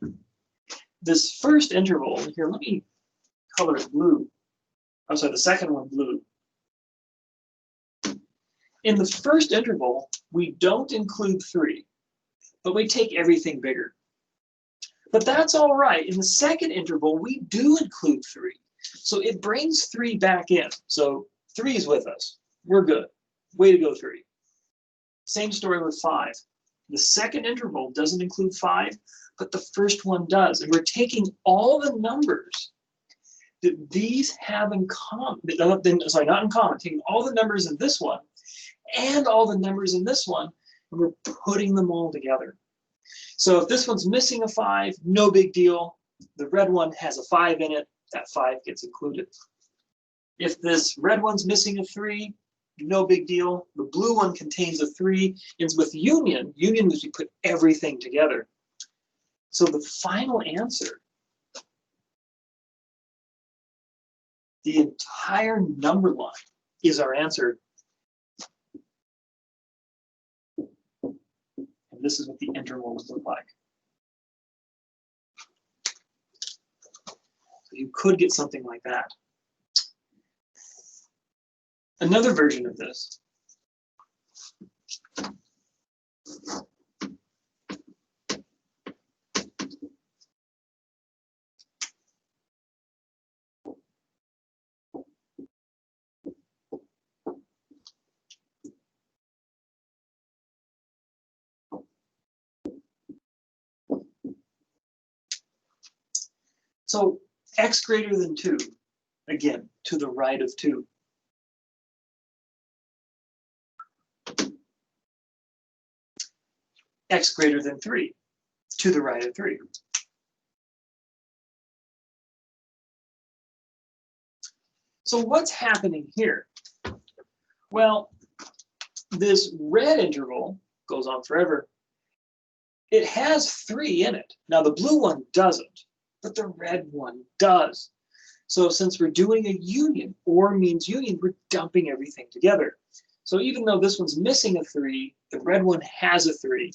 This first interval, here, let me color it blue. I'm sorry, the second one blue. In the first interval, we don't include 3, but we take everything bigger. But that's all right. In the second interval, we do include 3. So it brings 3 back in. So 3 is with us. We're good. Way to go, 3. Same story with 5. The second interval doesn't include 5, but the first one does. And we're taking all the numbers that these have in common, sorry, not in common, taking all the numbers in this one and all the numbers in this one, and we're putting them all together. So if this one's missing a 5, no big deal. The red one has a 5 in it, that 5 gets included. If this red one's missing a 3, no big deal. The blue one contains a 3. And with union means we put everything together. So the final answer, the entire number line is our answer. And this is what the intervals look like. So you could get something like that. Another version of this. So x greater than 2, again, to the right of 2. X greater than 3, to the right of 3. So what's happening here? Well, this red interval goes on forever. It has 3 in it. Now the blue one doesn't, but the red one does. So since we're doing a union, or means union, we're dumping everything together. So even though this one's missing a 3, the red one has a 3.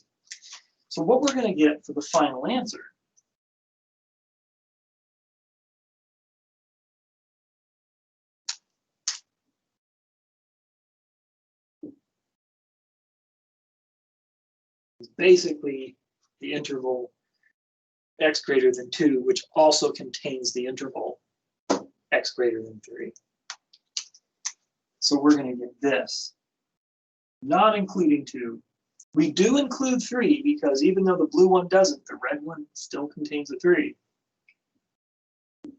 So what we're going to get for the final answer is basically the interval x greater than 2, which also contains the interval x greater than 3. So we're going to get this. not including 2. We do include 3 because even though the blue one doesn't, the red one still contains a 3. A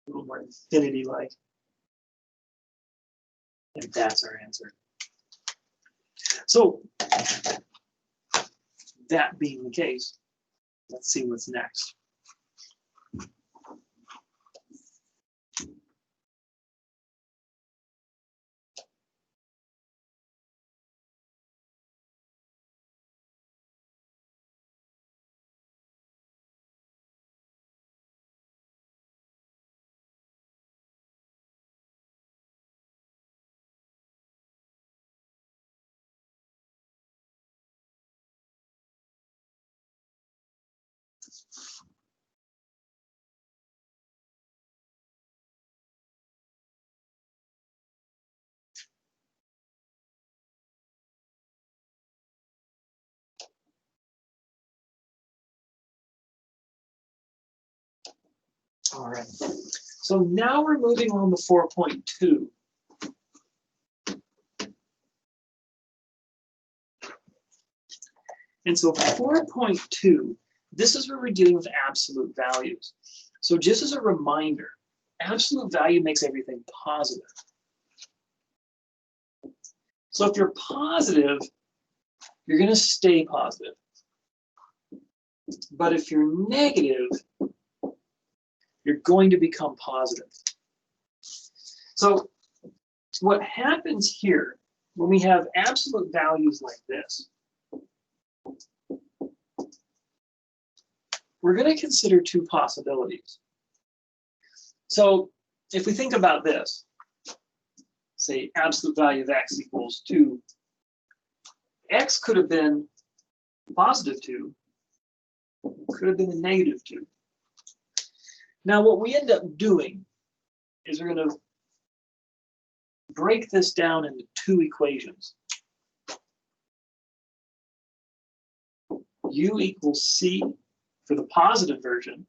little more infinity-like. And that's our answer. So, that being the case, let's see what's next. All right, so now we're moving on to 4.2. And so 4.2, this is where we're dealing with absolute values. So just as a reminder, absolute value makes everything positive. So if you're positive, you're going to stay positive. But if you're negative, you're going to become positive. So what happens here when we have absolute values like this, we're going to consider 2 possibilities. So if we think about this, say absolute value of x equals 2, x could have been positive 2, could have been a negative 2. Now what we end up doing is we're going to break this down into 2 equations. U equals c for the positive version,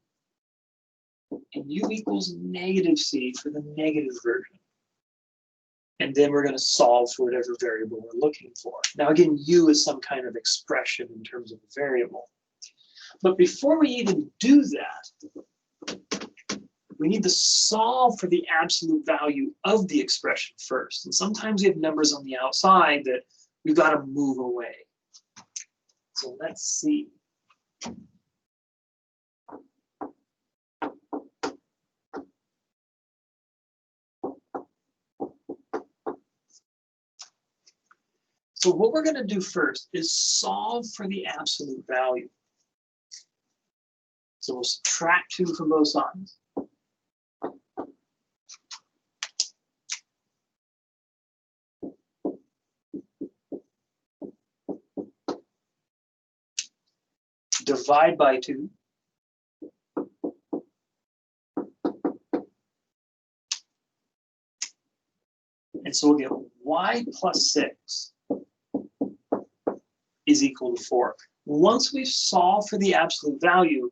and u equals negative c for the negative version. And then we're going to solve for whatever variable we're looking for. Now again, u is some kind of expression in terms of a variable. But before we even do that, we need to solve for the absolute value of the expression first. And sometimes we have numbers on the outside that we've got to move away. So let's see. So what we're going to do first is solve for the absolute value. So we'll subtract 2 from both sides. Divide by 2. And so we'll get y plus 6 is equal to 4. Once we've solved for the absolute value,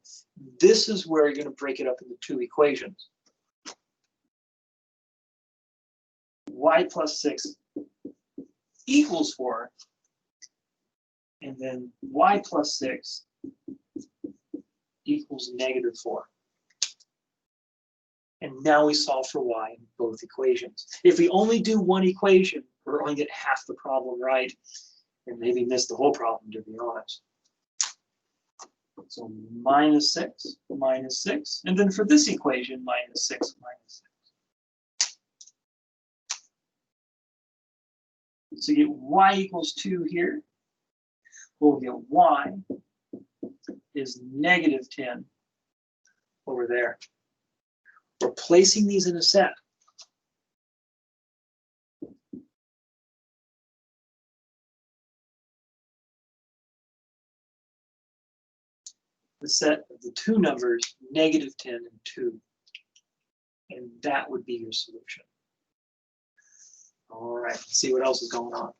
this is where you're going to break it up into 2 equations. Y plus 6 equals 4, and then y plus 6 equals negative 4. And now we solve for y in both equations. If we only do one equation, we're only get half the problem right, and maybe miss the whole problem, to be honest. So minus 6, and then for this equation, minus 6, minus 6. So you get y equals 2 here. We'll get y is negative 10 over there. We're placing these in a set. The set of the 2 numbers, negative 10 and 2. And that would be your solution. All right, let's see what else is going on.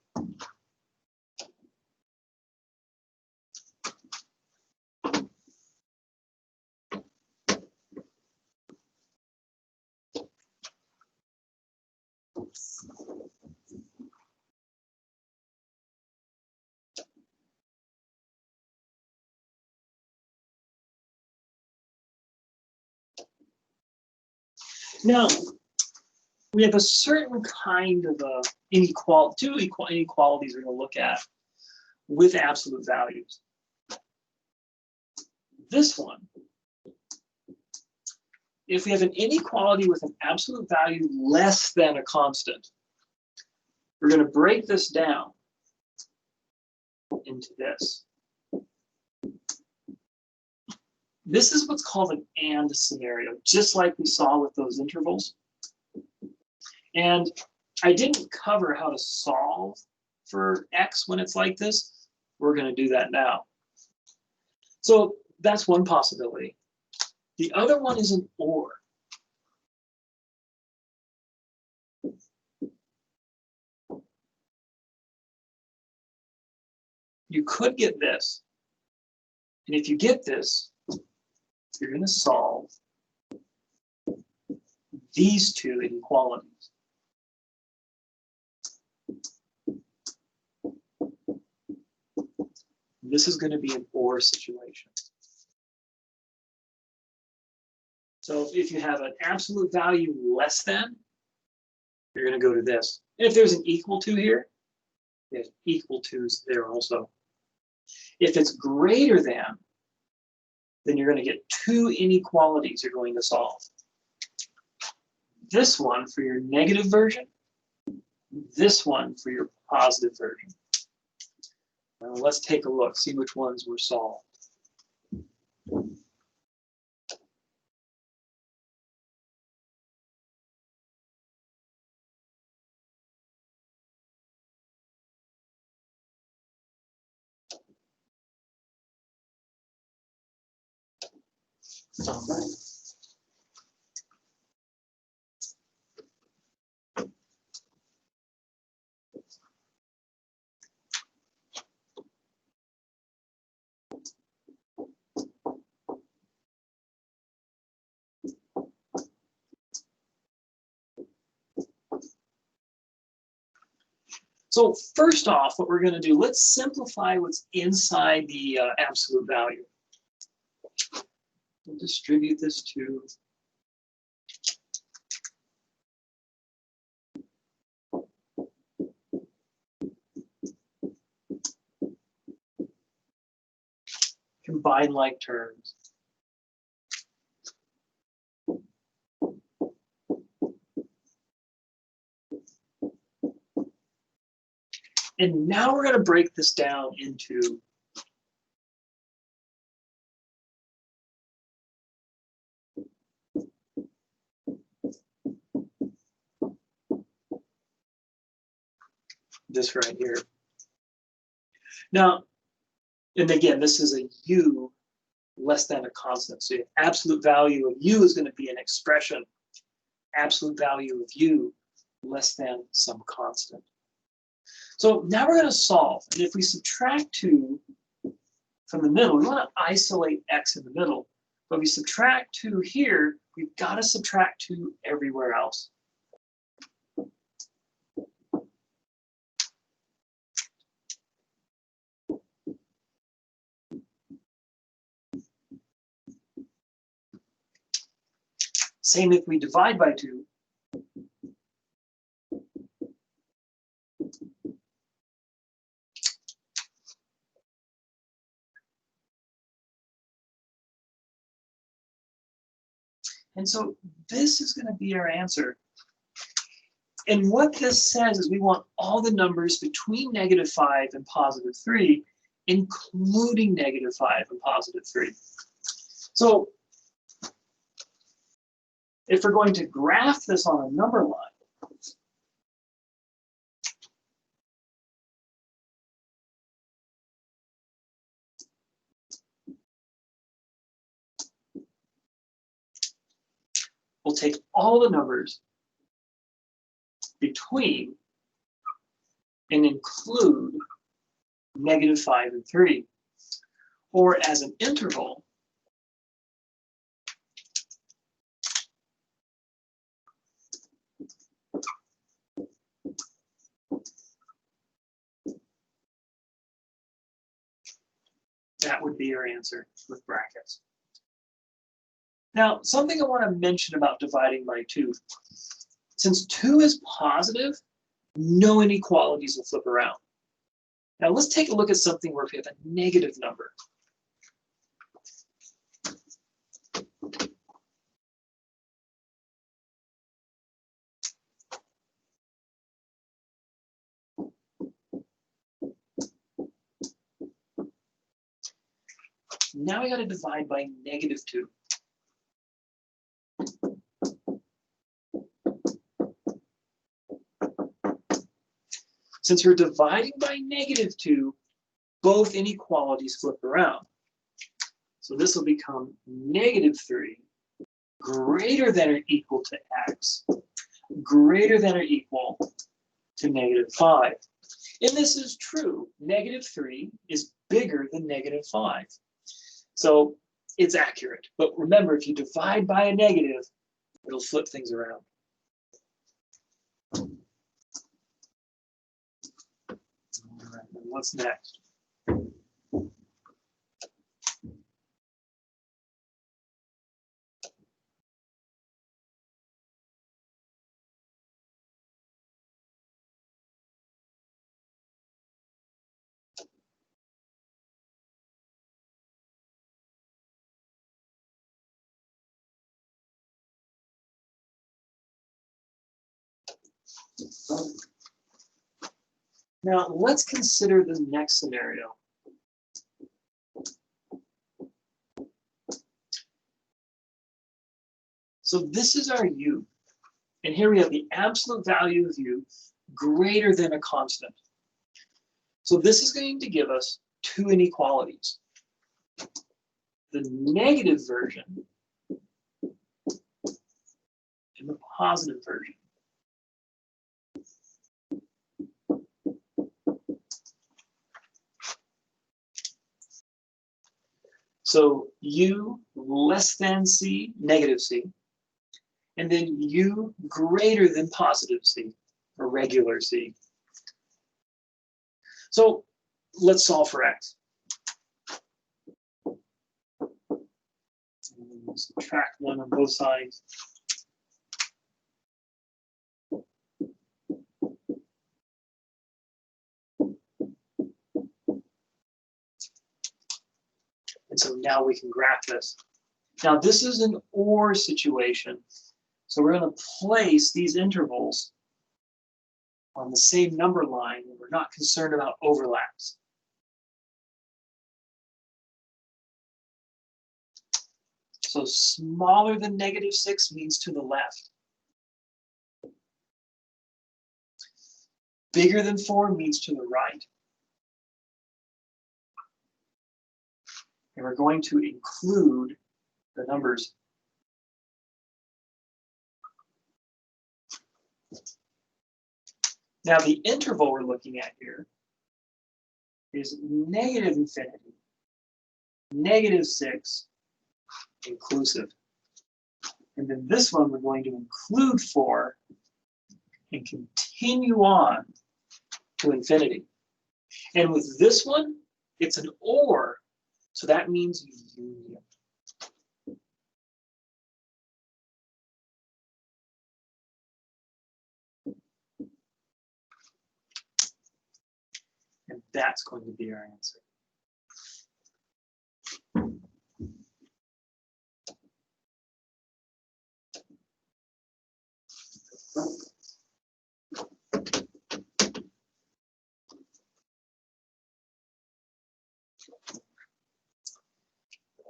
Now, we have a certain kind of inequality, inequalities we're going to look at with absolute values. This one, if we have an inequality with an absolute value less than a constant, we're going to break this down into this. This is what's called an AND scenario, just like we saw with those intervals. And I didn't cover how to solve for x when it's like this. We're going to do that now. So that's one possibility. The other one is an OR. You could get this. And if you get this, you're going to solve these two inequalities. This is going to be an OR situation. So if you have an absolute value less than, you're going to go to this. And if there's an equal to here, there's equal to's there also. If it's greater than, then you're going to get two inequalities you're going to solve. This one for your negative version, this one for your positive version. Now let's take a look, see which ones were solved. All right. So first off, what we're going to do, let's simplify what's inside the absolute value. We'll distribute this to combine like terms. And now we're going to break this down into this right here. Now, and again, this is a u less than a constant. So the absolute value of u is going to be an expression. Absolute value of u less than some constant. So now we're going to solve. And if we subtract 2 from the middle, we want to isolate x in the middle. But if we subtract 2 here, we've got to subtract 2 everywhere else. Same if we divide by 2. And so this is going to be our answer. And what this says is we want all the numbers between -5 and +3, including -5 and +3. So if we're going to graph this on a number line, we'll take all the numbers between and include -5 and 3. Or as an interval, that would be our answer with brackets. Now, something I want to mention about dividing by 2. Since 2 is positive, no inequalities will flip around. Now, let's take a look at something where we have a negative number. Now I got to divide by -2. Since we're dividing by -2, both inequalities flip around. So this will become -3 greater than or equal to x greater than or equal to -5. And this is true. -3 is bigger than -5. So it's accurate. But remember, if you divide by a negative, it'll flip things around. All right, and what's next? Now, let's consider the next scenario. So this is our u. And here we have the absolute value of u greater than a constant. So this is going to give us 2 inequalities. The negative version and the positive version. So u less than c, negative c, and then u greater than positive c, or regular c. So let's solve for x. Subtract 1 on both sides. And so now we can graph this. Now this is an OR situation. So we're going to place these intervals on the same number line, and we're not concerned about overlaps. So smaller than -6 means to the left. Bigger than 4 means to the right. And we're going to include the numbers. Now the interval we're looking at here is -∞, -6, inclusive. And then this one we're going to include 4 and continue on to infinity. And with this one, it's an OR, so that means union. And that's going to be our answer.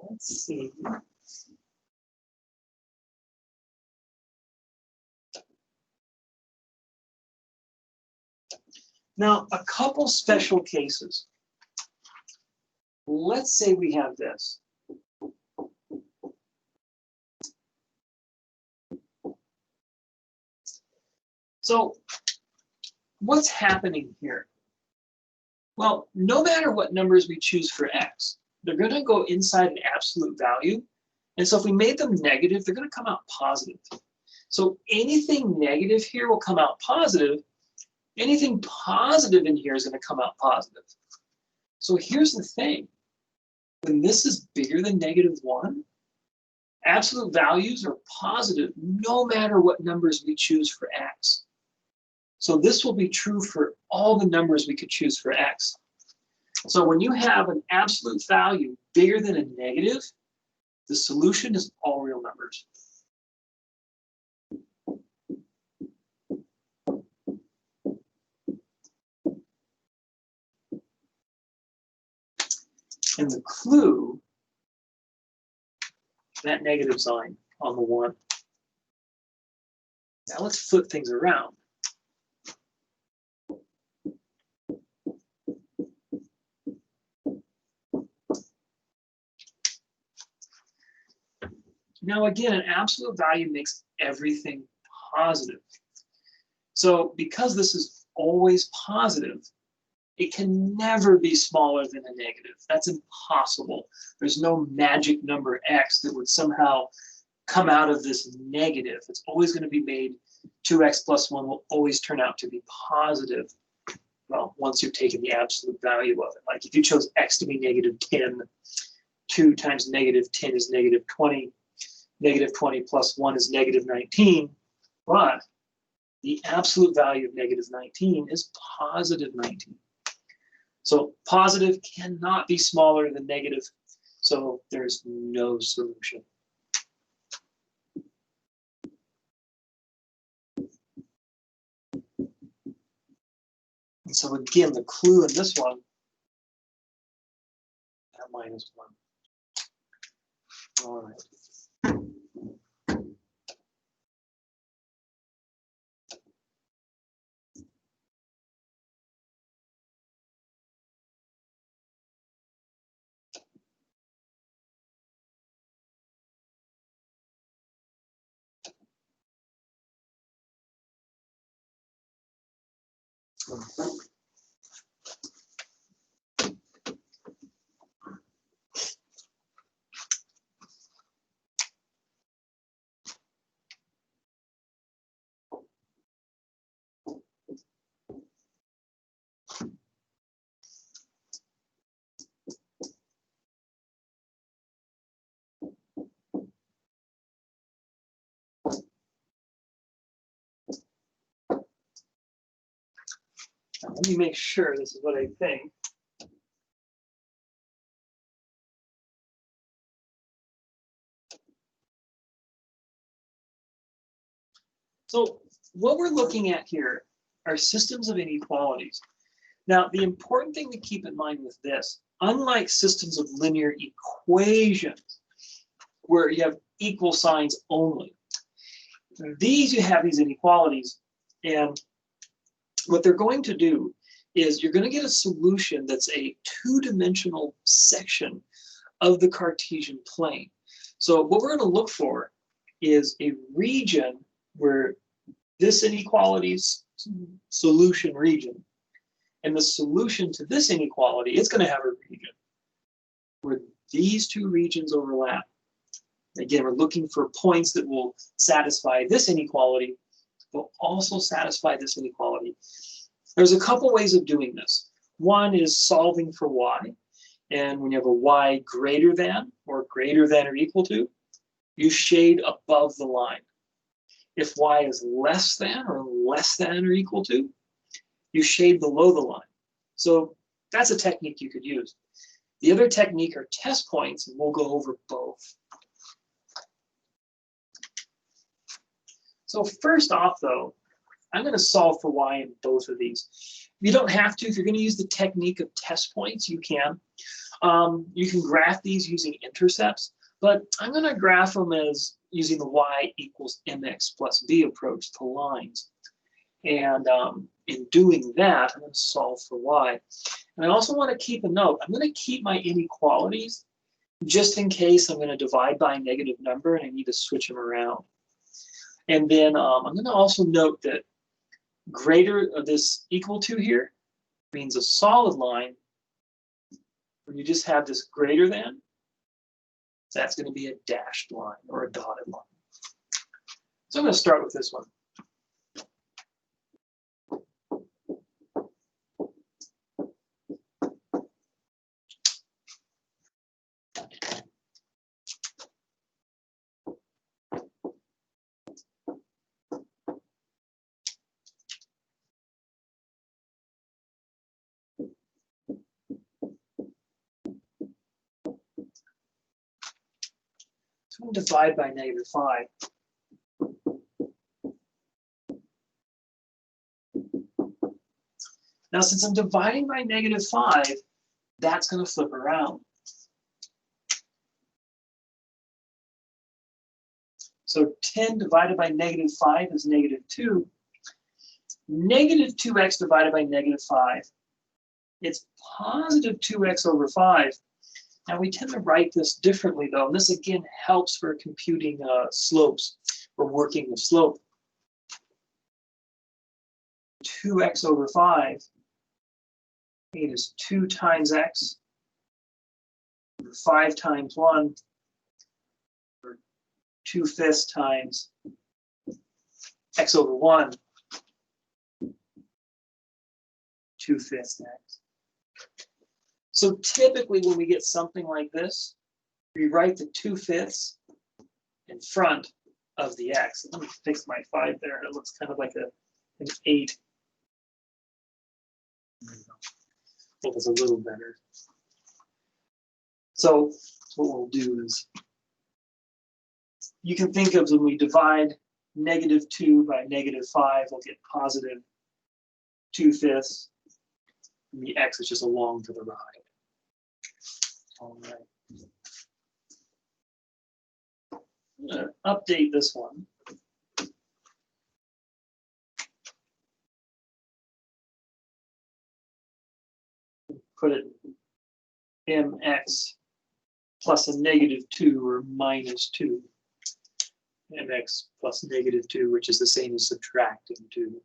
Let's see. Now, a couple special cases. Let's say we have this. So what's happening here? Well, no matter what numbers we choose for x, they're going to go inside an absolute value. And so if we made them negative, they're going to come out positive. So anything negative here will come out positive. Anything positive in here is going to come out positive. So here's the thing. When this is bigger than -1, Absolute values are positive no matter what numbers we choose for x. So this will be true for all the numbers we could choose for x. So when you have an absolute value bigger than a negative, the solution is all real numbers. And the clue, that negative sign on the 1. Now let's flip things around. Now again, an absolute value makes everything positive. So because this is always positive, it can never be smaller than a negative. That's impossible. There's no magic number x that would somehow come out of this negative. It's always going to be made, 2x plus 1 will always turn out to be positive. Well, once you've taken the absolute value of it. Like if you chose x to be negative 10, 2 times negative 10 is negative 20. Negative 20 plus 1 is negative 19. But the absolute value of negative 19 is positive 19. So positive cannot be smaller than negative, so there's no solution. And so again, the clue in this one, that minus 1. All right. Now, let me make sure this is what I think. So what we're looking at here are systems of inequalities. Now, the important thing to keep in mind with this, unlike systems of linear equations, where you have equal signs only, these you have these inequalities, and what they're going to do is you're going to get a solution that's a two-dimensional section of the Cartesian plane. So what we're going to look for is a region where this inequality's solution region and the solution to this inequality is going to have a region where these two regions overlap. Again, we're looking for points that will satisfy this inequality, but also satisfy this inequality. There's a couple ways of doing this. One is solving for y. And when you have a y greater than or equal to, you shade above the line. If y is less than or equal to, you shade below the line. So that's a technique you could use. The other technique are test points, and we'll go over both. So first off, though, I'm going to solve for y in both of these. You don't have to. If you're going to use the technique of test points, you can. You can graph these using intercepts, but I'm going to graph them as using the y equals mx plus b approach to lines. And in doing that, I'm going to solve for y. And I also want to keep a note. I'm going to keep my inequalities just in case I'm going to divide by a negative number and I need to switch them around. And then I'm going to also note that greater of this equal to here means a solid line. When you just have this greater than, that's going to be a dashed line or a dotted line. So I'm going to start with this one. I'm going to divide by -5. Now, since I'm dividing by -5, that's going to flip around. So 10 divided by -5 is -2. -2x divided by -5, it's positive 2x over 5. Now we tend to write this differently though, and this again helps for computing slopes or working the slope. 2x over 5, it is 2 times x, over 5 times 1, or 2/5 times x over 1, 2/5 x. So typically when we get something like this, we write the 2/5 in front of the x. Let me fix my 5 there. It looks kind of like an 8. Well, it's a little better. So what we'll do is, you can think of when we divide -2 by -5, we'll get positive 2/5. And the x is just along to the right. All right. I'm going to update this one. Put it mx plus a -2 or -2. Mx plus -2, which is the same as subtracting 2.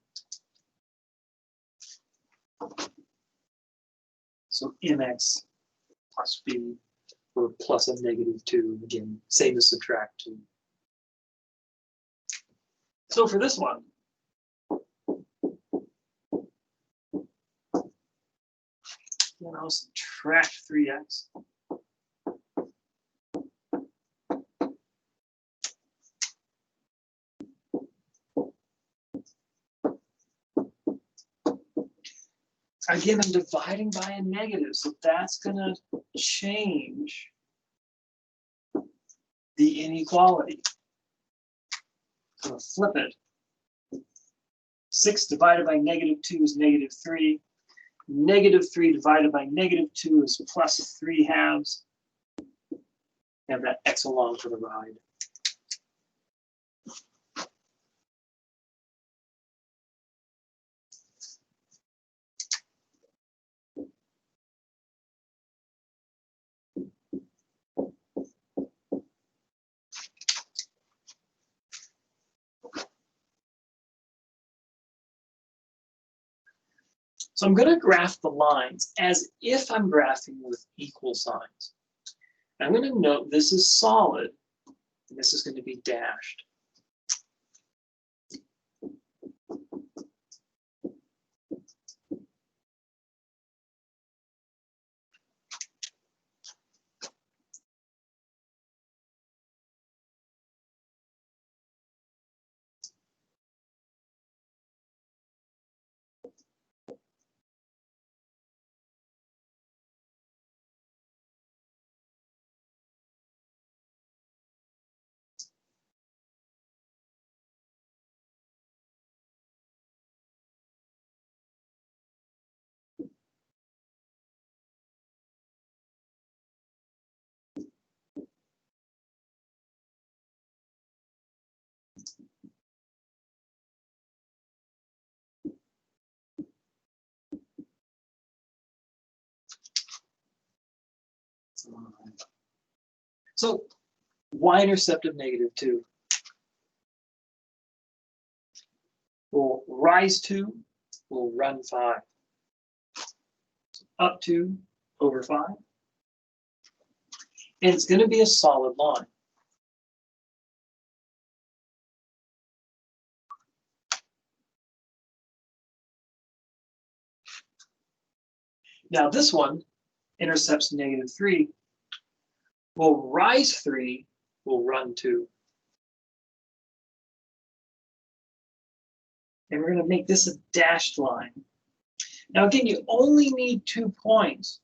So mx plus b, or plus a -2, again, same as subtract 2. So for this one, then I'll subtract 3x. Again, I'm dividing by a negative, so that's going to change the inequality. I'm going to flip it. 6 divided by -2 is -3. -3 divided by -2 is +3/2. Have that x along for the ride. So I'm going to graph the lines as if I'm graphing with equal signs. I'm going to note this is solid, and this is going to be dashed. So y-intercept of -2 will rise 2, will run 5. Up 2 over 5. And it's going to be a solid line. Now this one intercepts -3, will rise 3, will run 2. And we're going to make this a dashed line. Now again, you only need 2 points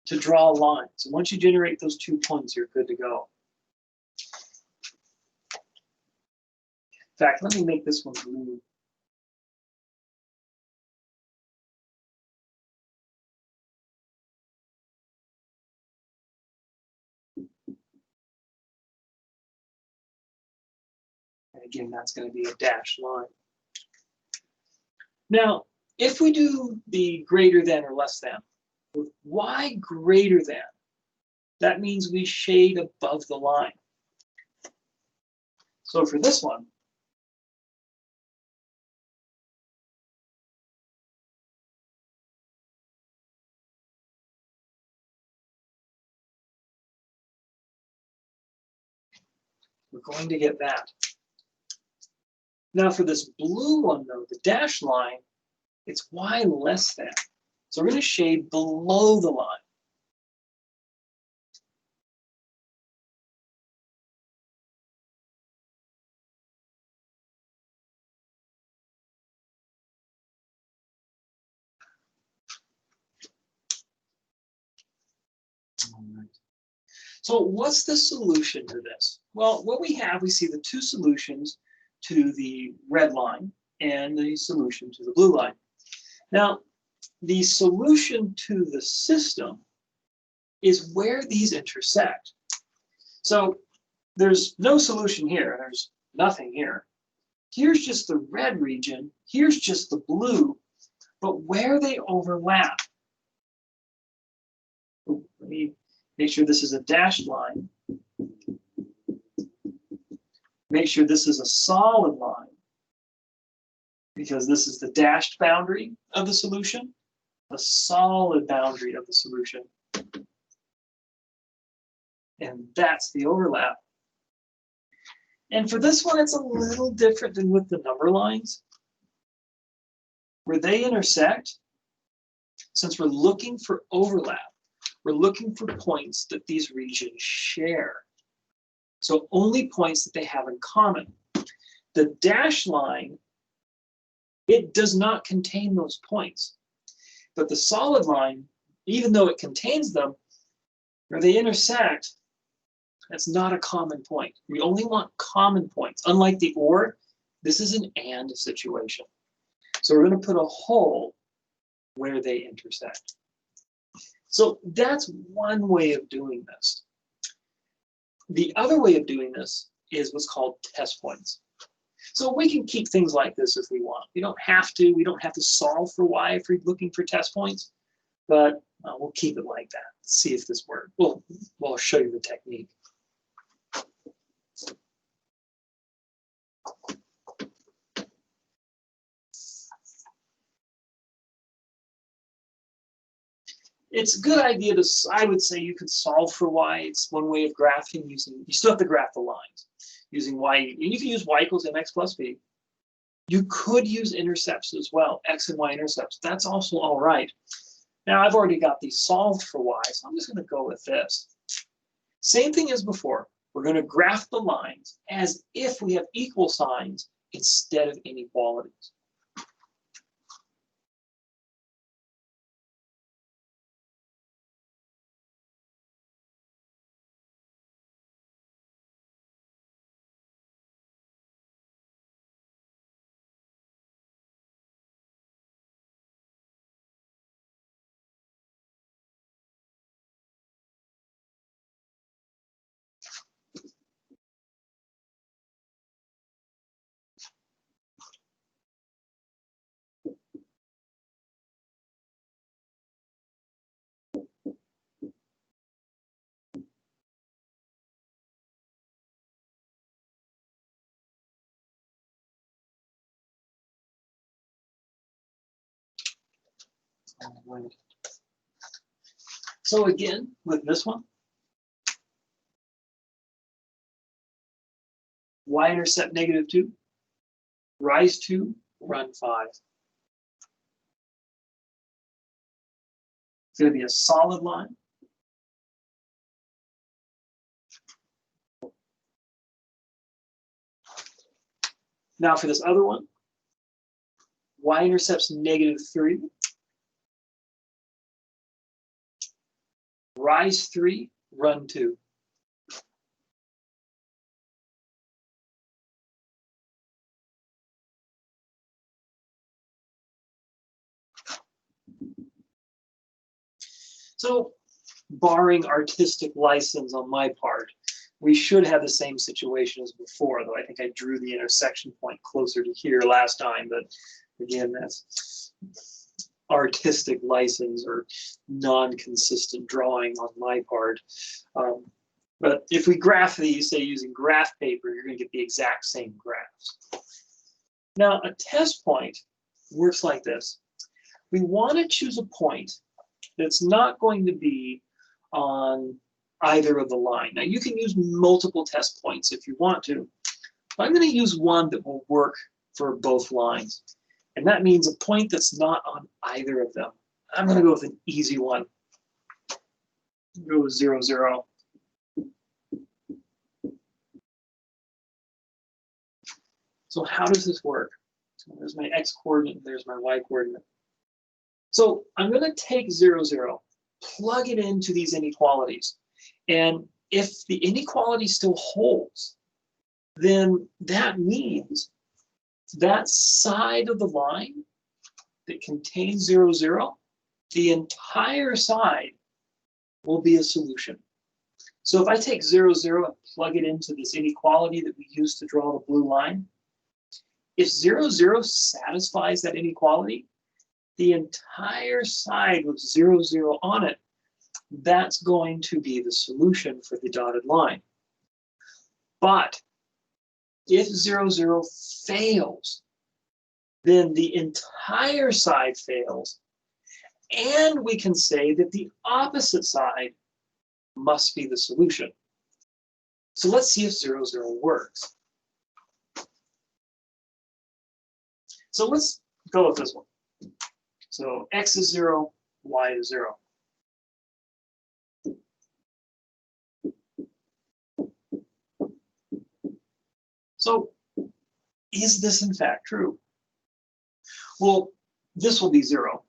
to draw a line. So once you generate those 2 points, you're good to go. In fact, let me make this one blue. And again, that's going to be a dashed line. Now, if we do the greater than or less than, with y greater than, that means we shade above the line. So for this one, we're going to get that. Now for this blue one though, the dashed line, it's y less than. So we're going to shade below the line. All right. So what's the solution to this? Well, what we have, we see the 2 solutions to the red line and the solution to the blue line. Now, the solution to the system is where these intersect. So there's no solution here, there's nothing here. Here's just the red region, here's just the blue, but where they overlap. Let me make sure this is a dashed line. Make sure this is a solid line, because this is the dashed boundary of the solution, the solid boundary of the solution. And that's the overlap. And for this one, it's a little different than with the number lines. Where they intersect, since we're looking for overlap, we're looking for points that these regions share. So only points that they have in common. The dashed line, it does not contain those points. But the solid line, even though it contains them, where they intersect, that's not a common point. We only want common points. Unlike the or, this is an and situation. So we're going to put a hole where they intersect. So that's one way of doing this. The other way of doing this is what's called test points. So we can keep things like this if we want. We don't have to. We don't have to solve for y if we're looking for test points, but we'll keep it like that. See if this works. We'll show you the technique. It's a good idea to, I would say you could solve for y. It's one way of graphing using, you still have to graph the lines using y. And you can use y equals mx plus b. You could use intercepts as well, x and y intercepts. That's also all right. Now I've already got these solved for y, so I'm just going to go with this. Same thing as before. We're going to graph the lines as if we have equal signs instead of inequalities. So again, with this one, y-intercept -2, rise 2, run 5. It's going to be a solid line. Now for this other one, y-intercept's -3. rise 3, run 2. So, barring artistic license on my part, we should have the same situation as before, though I think I drew the intersection point closer to here last time, but again, that's artistic license or non-consistent drawing on my part. But if we graph these, say using graph paper, you're going to get the exact same graphs. Now, a test point works like this. We want to choose a point that's not going to be on either of the line. Now, you can use multiple test points if you want to. I'm going to use one that will work for both lines. And that means a point that's not on either of them. I'm going to go with an easy one. Go with 0, 0. So how does this work? So there's my x coordinate, there's my y coordinate. So I'm going to take 0, 0, plug it into these inequalities. And if the inequality still holds, then that means that side of the line that contains 0, 0, the entire side will be a solution. So if I take 0, 0 and plug it into this inequality that we use to draw the blue line, if 0, 0 satisfies that inequality, the entire side with 0, 0 on it, that's going to be the solution for the dotted line. But if 0, 0 fails, then the entire side fails, and we can say that the opposite side must be the solution. So let's see if 0, 0 works. So let's go with this one. So x is 0, y is 0. So is this in fact true? Well, this will be 0,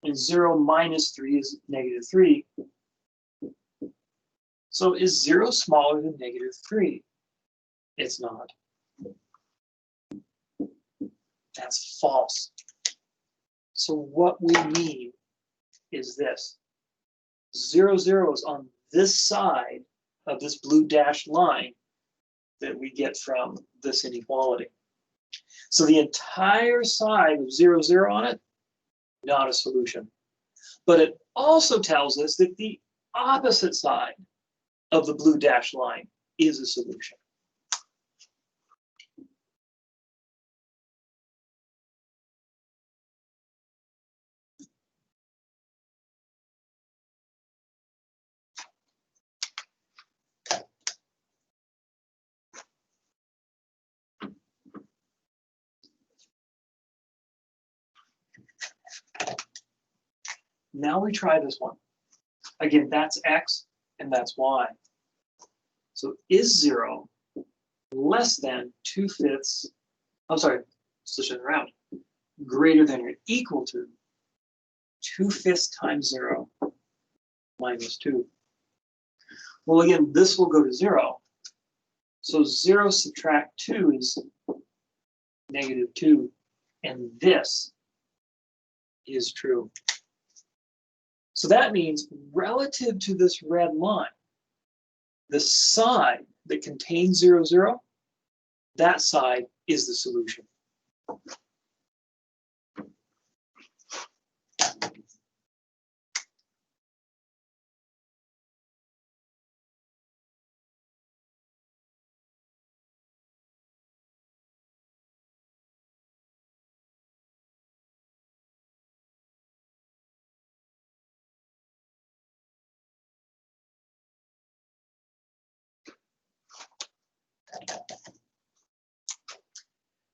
and 0 minus 3 is negative 3. So is 0 smaller than negative 3? It's not. That's false. So what we mean is this. 0, 0 is on this side of this blue dashed line that we get from this inequality. So the entire side with 0, 0 on it, not a solution. But it also tells us that the opposite side of the blue dashed line is a solution. Now we try this one. Again, that's x and that's y. So is 0 less than 2/5, I'm sorry, switch it around, greater than or equal to 2/5 times 0 minus 2? Well, again, this will go to 0. So 0 subtract 2 is negative 2, and this is true. So that means relative to this red line, the side that contains 0, 0, that side is the solution.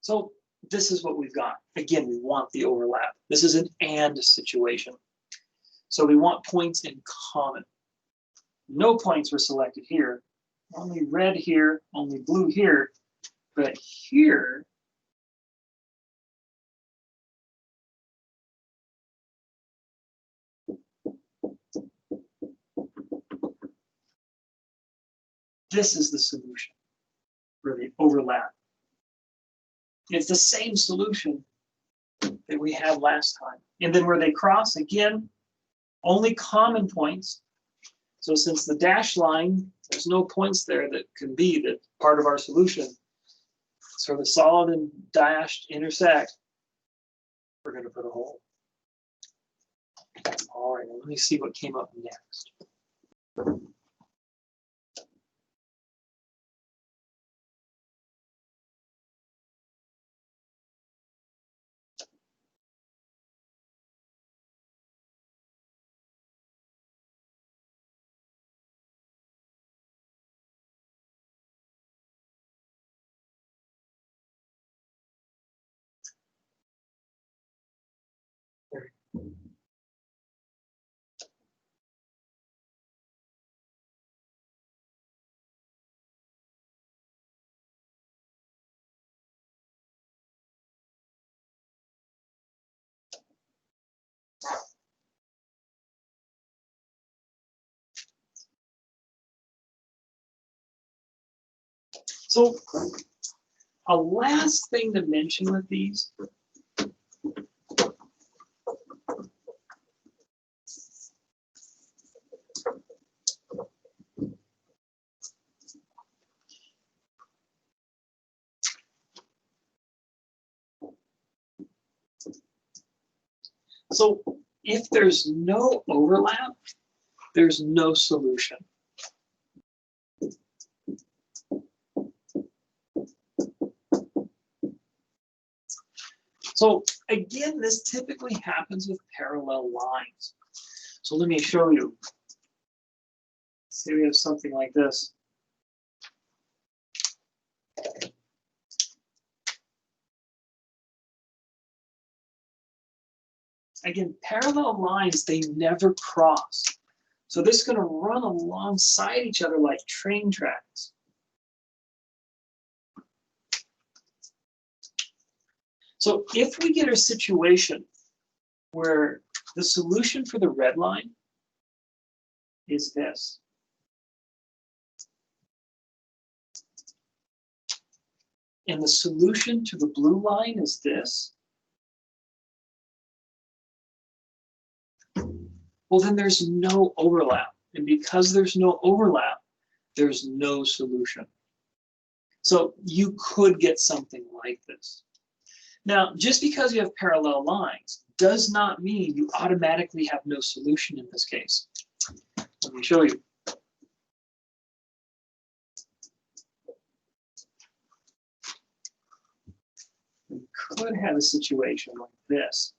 So this is what we've got. Again, we want the overlap. This is an and situation. So we want points in common. No points were selected here. Only red here, only blue here. But here, this is the solution where they overlap. It's the same solution that we had last time. And then where they cross, again, only common points. So since the dashed line, there's no points there that can be that part of our solution. So the solid and dashed intersect, we're going to put a hole. All right, let me see what came up next. So a last thing to mention with these, so if there's no overlap, there's no solution. So again, this typically happens with parallel lines. So let me show you. Say we have something like this. Again, parallel lines, they never cross. So this is going to run alongside each other like train tracks. So if we get a situation where the solution for the red line is this, and the solution to the blue line is this, well, then there's no overlap. And because there's no overlap, there's no solution. So you could get something like this. Now, just because you have parallel lines does not mean you automatically have no solution in this case. Let me show you. We could have a situation like this.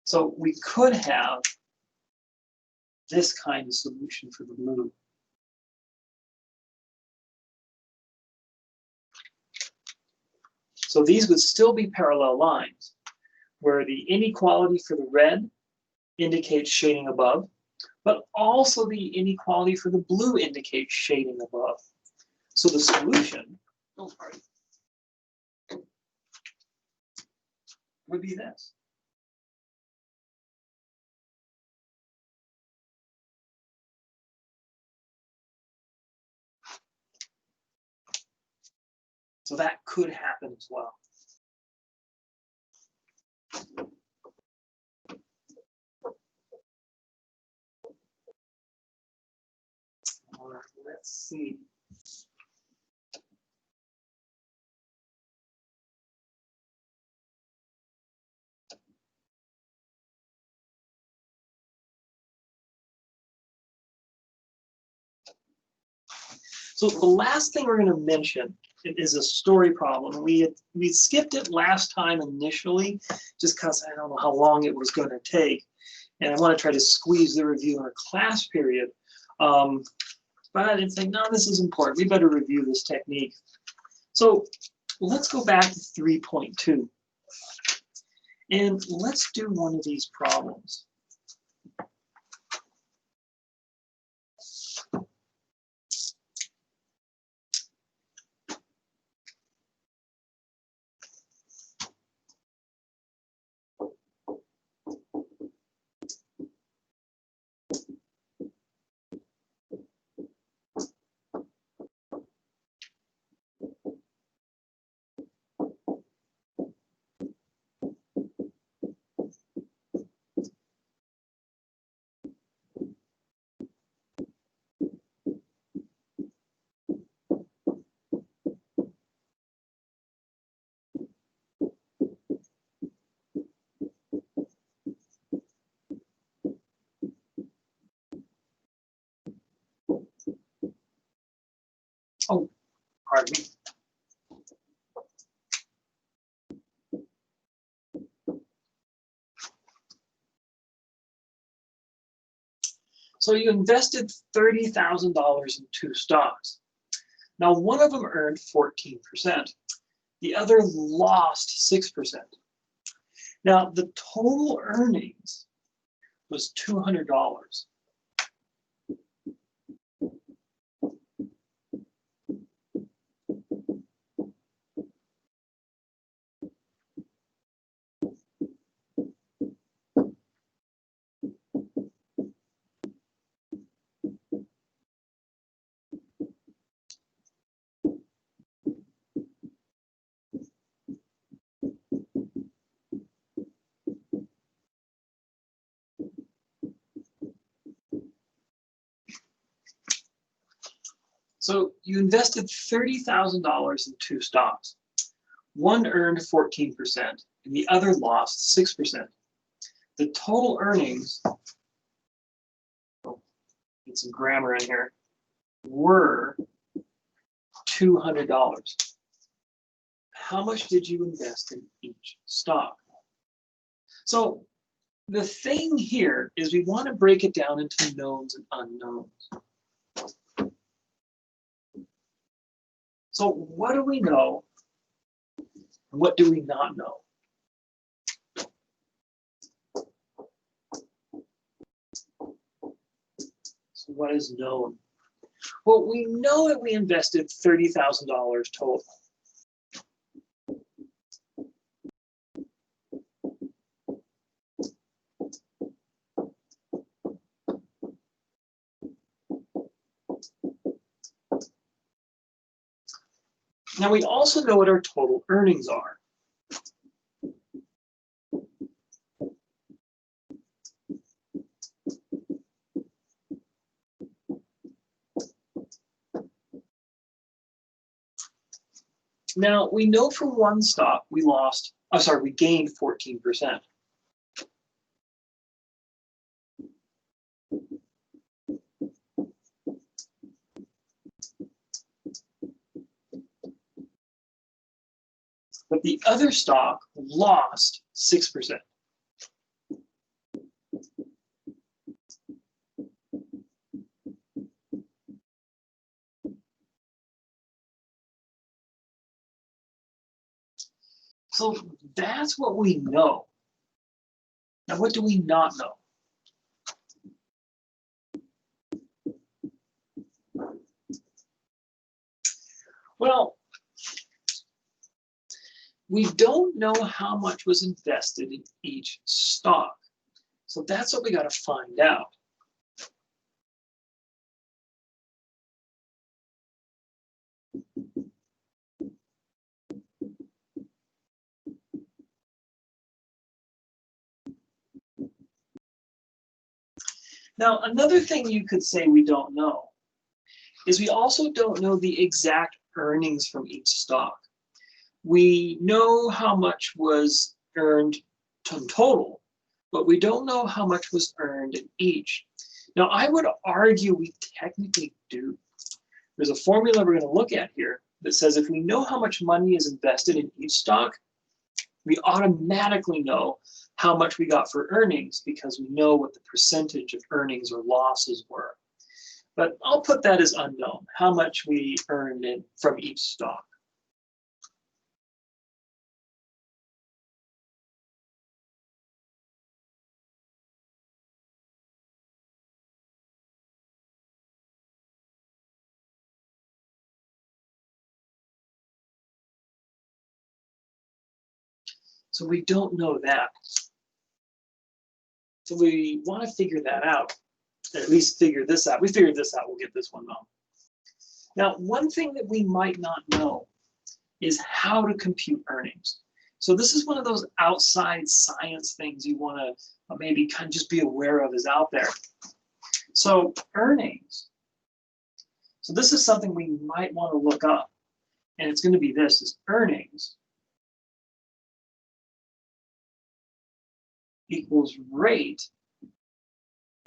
So we could have this kind of solution for the blue. So these would still be parallel lines, where the inequality for the red indicates shading above, but also the inequality for the blue indicates shading above. So the solution would be this. So that could happen as well. All right, let's see. So the last thing we're going to mention is a story problem. We skipped it last time initially, just because I don't know how long it was going to take, and I want to try to squeeze the review in a class period. But I didn't think, no, this is important. We better review this technique. So let's go back to 3.2, and let's do one of these problems. Pardon me. So you invested $30,000 in two stocks. Now, one of them earned 14%. The other lost 6%. Now, the total earnings was $200. So you invested $30,000 in two stocks. One earned 14% and the other lost 6%. The total earnings, get some grammar in here, were $200. How much did you invest in each stock? So the thing here is we want to break it down into knowns and unknowns. So what do we know? And what do we not know? So what is known? Well, we know that we invested $30,000 total. Now we also know what our total earnings are. Now we know for one stock we gained 14%. But the other stock lost 6%. So that's what we know. Now, what do we not know? Well, we don't know how much was invested in each stock. So that's what we got to find out. Now, another thing you could say we don't know is we also don't know the exact earnings from each stock. We know how much was earned in total, but we don't know how much was earned in each. Now, I would argue we technically do. There's a formula we're going to look at here that says if we know how much money is invested in each stock, we automatically know how much we got for earnings because we know what the percentage of earnings or losses were. But I'll put that as unknown, how much we earned from each stock. So we don't know that. So we want to figure that out, at least figure this out. We figured this out, we'll get this one wrong. Now, one thing that we might not know is how to compute earnings. So this is one of those outside science things you want to maybe kind of just be aware of is out there. So earnings. So this is something we might want to look up. And it's going to be this, is earnings equals rate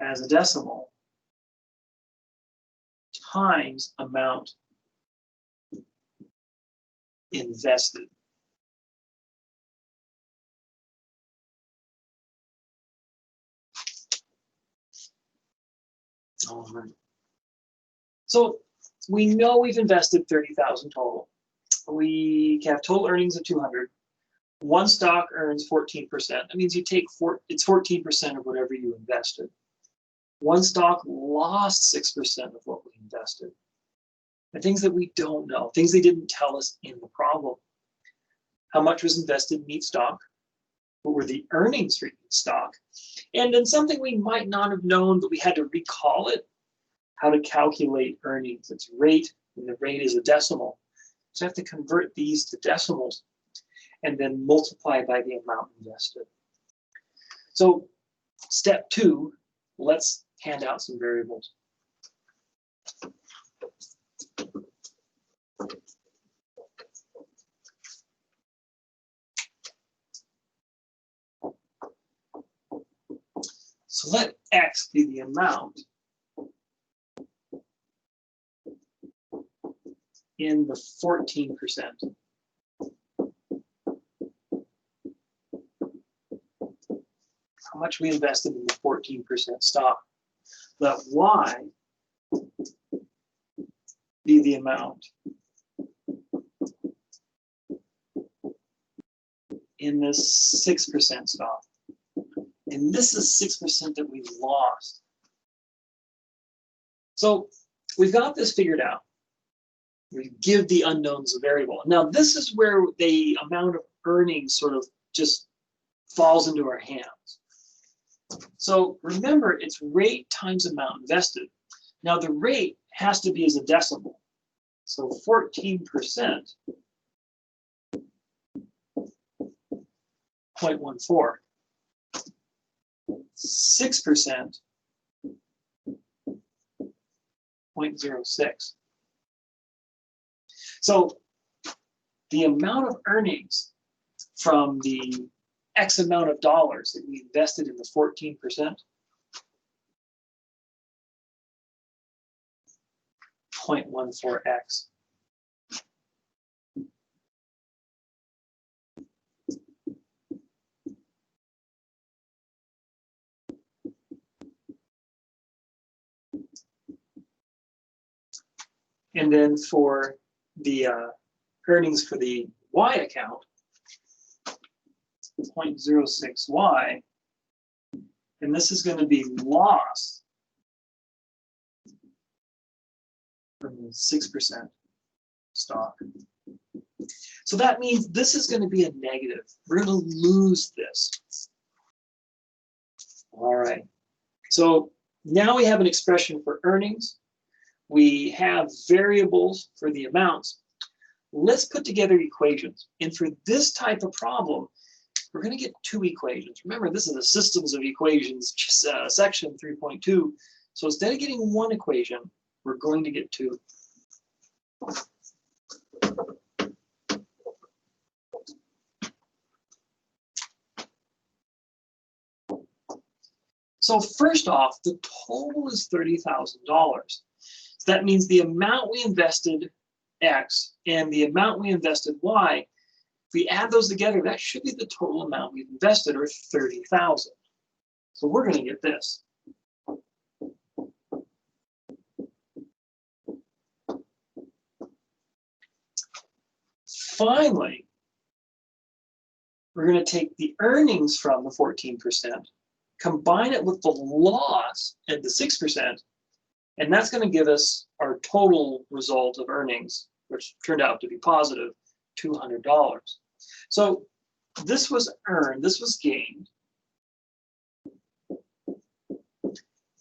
as a decimal times amount invested. All right. So we know we've invested 30,000 total. We have total earnings of 200. One stock earns 14%. That means you take it's 14% of whatever you invested. One stock lost 6% of what we invested. And things that we don't know, things they didn't tell us in the problem. How much was invested in each stock? What were the earnings for each stock? And then something we might not have known, but we had to recall it, how to calculate earnings. It's rate, and the rate is a decimal. So I have to convert these to decimals and then multiply by the amount invested. So step 2, let's hand out some variables. So let X be the amount in the 14%. How much we invested in the 14% stock. Let Y be the amount in the 6% stock. And this is 6% that we've lost. So we've got this figured out. We give the unknowns a variable. Now this is where the amount of earnings sort of just falls into our hands. So remember, it's rate times amount invested. Now the rate has to be as a decimal. So 14%, 0.14. 6%, 0.06. So the amount of earnings from the X amount of dollars that we invested in the 14%, 0.14x. And then for the earnings for the Y account, 0.06y, and this is going to be lost from the 6% stock. So that means this is going to be a negative. We're going to lose this. All right. So now we have an expression for earnings. We have variables for the amounts. Let's put together equations. And for this type of problem, we're going to get 2 equations. Remember, this is the systems of equations section 3.2. So instead of getting 1 equation, we're going to get 2. So first off, the total is $30,000. So that means the amount we invested, X, and the amount we invested, Y, if we add those together, that should be the total amount we've invested, or 30,000. So we're going to get this. Finally, we're going to take the earnings from the 14%, combine it with the loss at the 6%, and that's going to give us our total result of earnings, which turned out to be positive, $200. So this was earned, this was gained.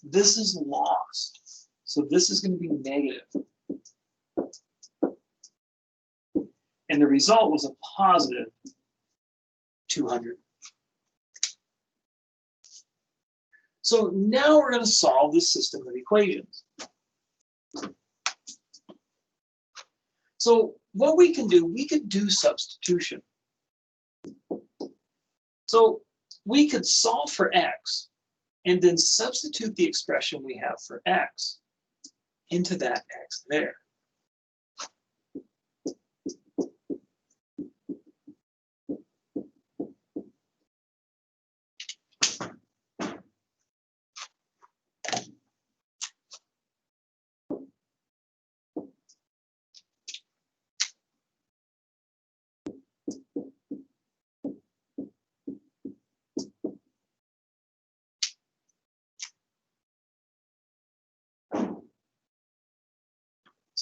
This is lost. So this is going to be negative. And the result was a positive 200. So now we're going to solve this system of equations. So what we can do, we could do substitution. So we could solve for X and then substitute the expression we have for X into that X there.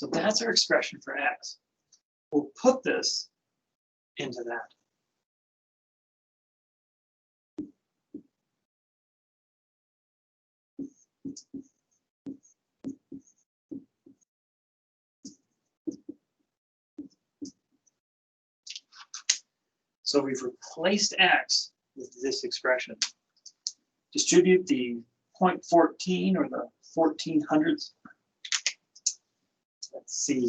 So that's our expression for x. We'll put this into that. So we've replaced x with this expression. Distribute the 0.14 or the 1400ths. Let's see.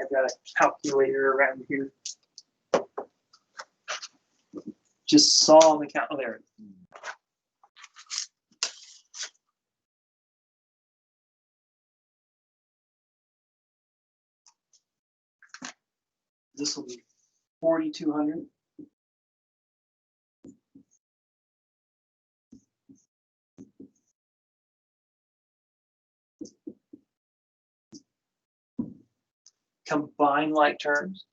I've got a calculator around here. Just saw the count. Oh, there. This will be 4,200. Combine like terms.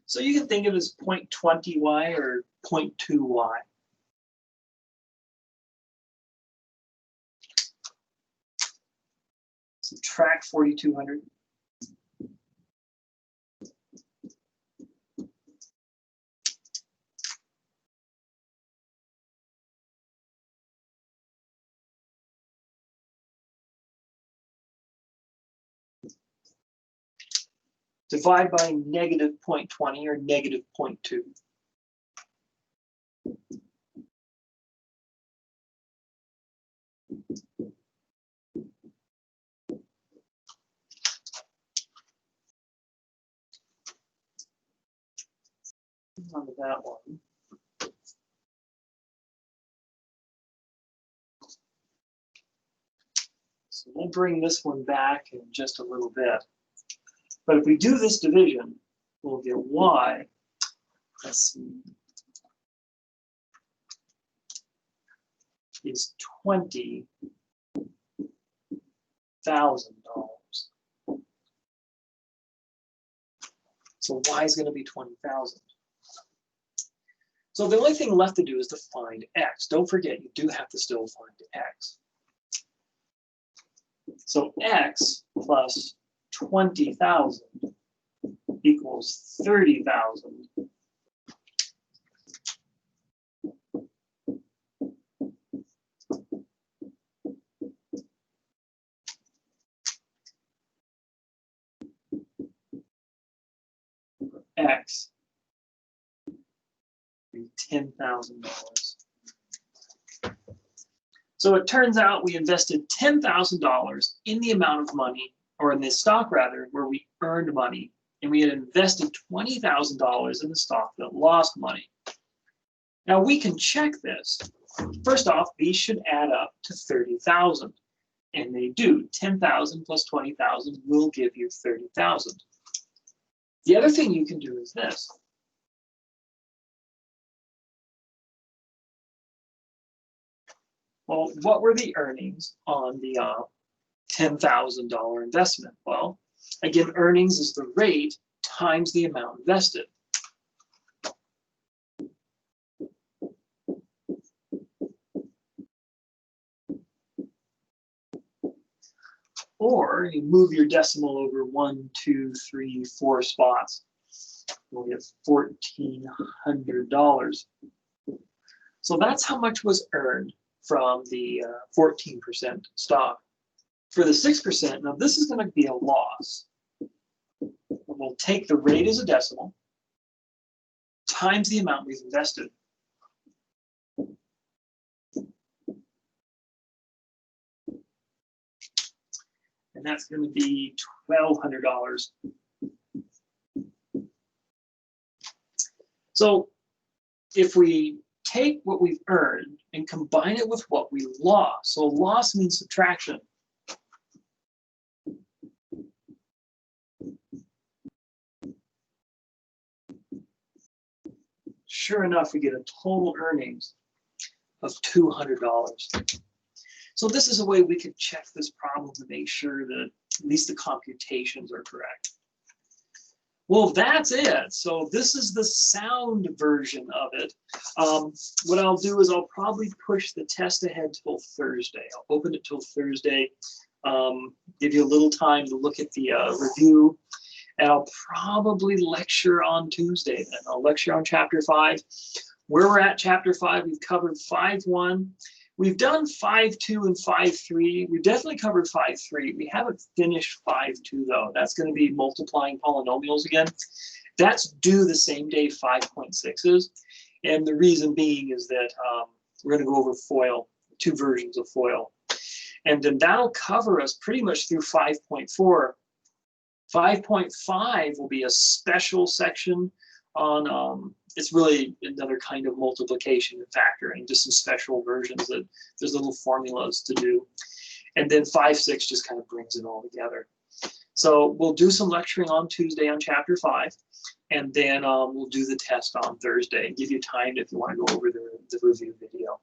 So you can think of it as 0.20y or 0.2y. Subtract 4,200. Divide by negative 0.20 or negative 0.2. On to that one. So we'll bring this one back in just a little bit. But if we do this division, we'll get y. Let's see. Is $20,000. So y is going to be 20,000. So the only thing left to do is to find x. Don't forget, you do have to still find x. So x plus 20,000 equals 30,000. X be $10,000. So it turns out we invested $10,000 in the amount of money, or in the stock rather, where we earned money, and we had invested $20,000 in the stock that lost money. Now we can check this. First off, these should add up to 30,000, and they do. 10,000 plus 20,000 will give you 30,000. The other thing you can do is this. Well, what were the earnings on the $10,000 investment? Well, again, earnings is the rate times the amount invested. Or you move your decimal over 1, 2, 3, 4 spots. We'll get $1,400. So that's how much was earned from the 14% stock. For the 6%, now this is going to be a loss. We'll take the rate as a decimal times the amount we've invested. And that's going to be $1,200. So if we take what we've earned and combine it with what we lost, so loss means subtraction. Sure enough, we get a total earnings of $200. So this is a way we could check this problem to make sure that at least the computations are correct. Well, that's it. So this is the sound version of it. What I'll do is I'll probably push the test ahead till Thursday. I'll open it till Thursday, give you a little time to look at the review, and I'll probably lecture on Tuesday. Then I'll lecture on Chapter 5. Where we're at Chapter 5, we've covered 5.1. We've done 5.2 and 5.3. We've definitely covered 5.3. We haven't finished 5.2 though. That's going to be multiplying polynomials again. That's due the same day 5.6 is. And the reason being is that we're going to go over FOIL, 2 versions of FOIL. And then that'll cover us pretty much through 5.4. 5.5 will be a special section on, it's really another kind of multiplication and factoring, just some special versions that there's little formulas to do. And then 5.6 just kind of brings it all together. So we'll do some lecturing on Tuesday on Chapter 5, and then we'll do the test on Thursday and give you time if you want to go over the review video.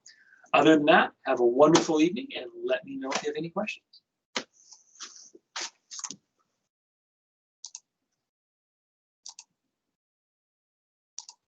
Other than that, have a wonderful evening and let me know if you have any questions.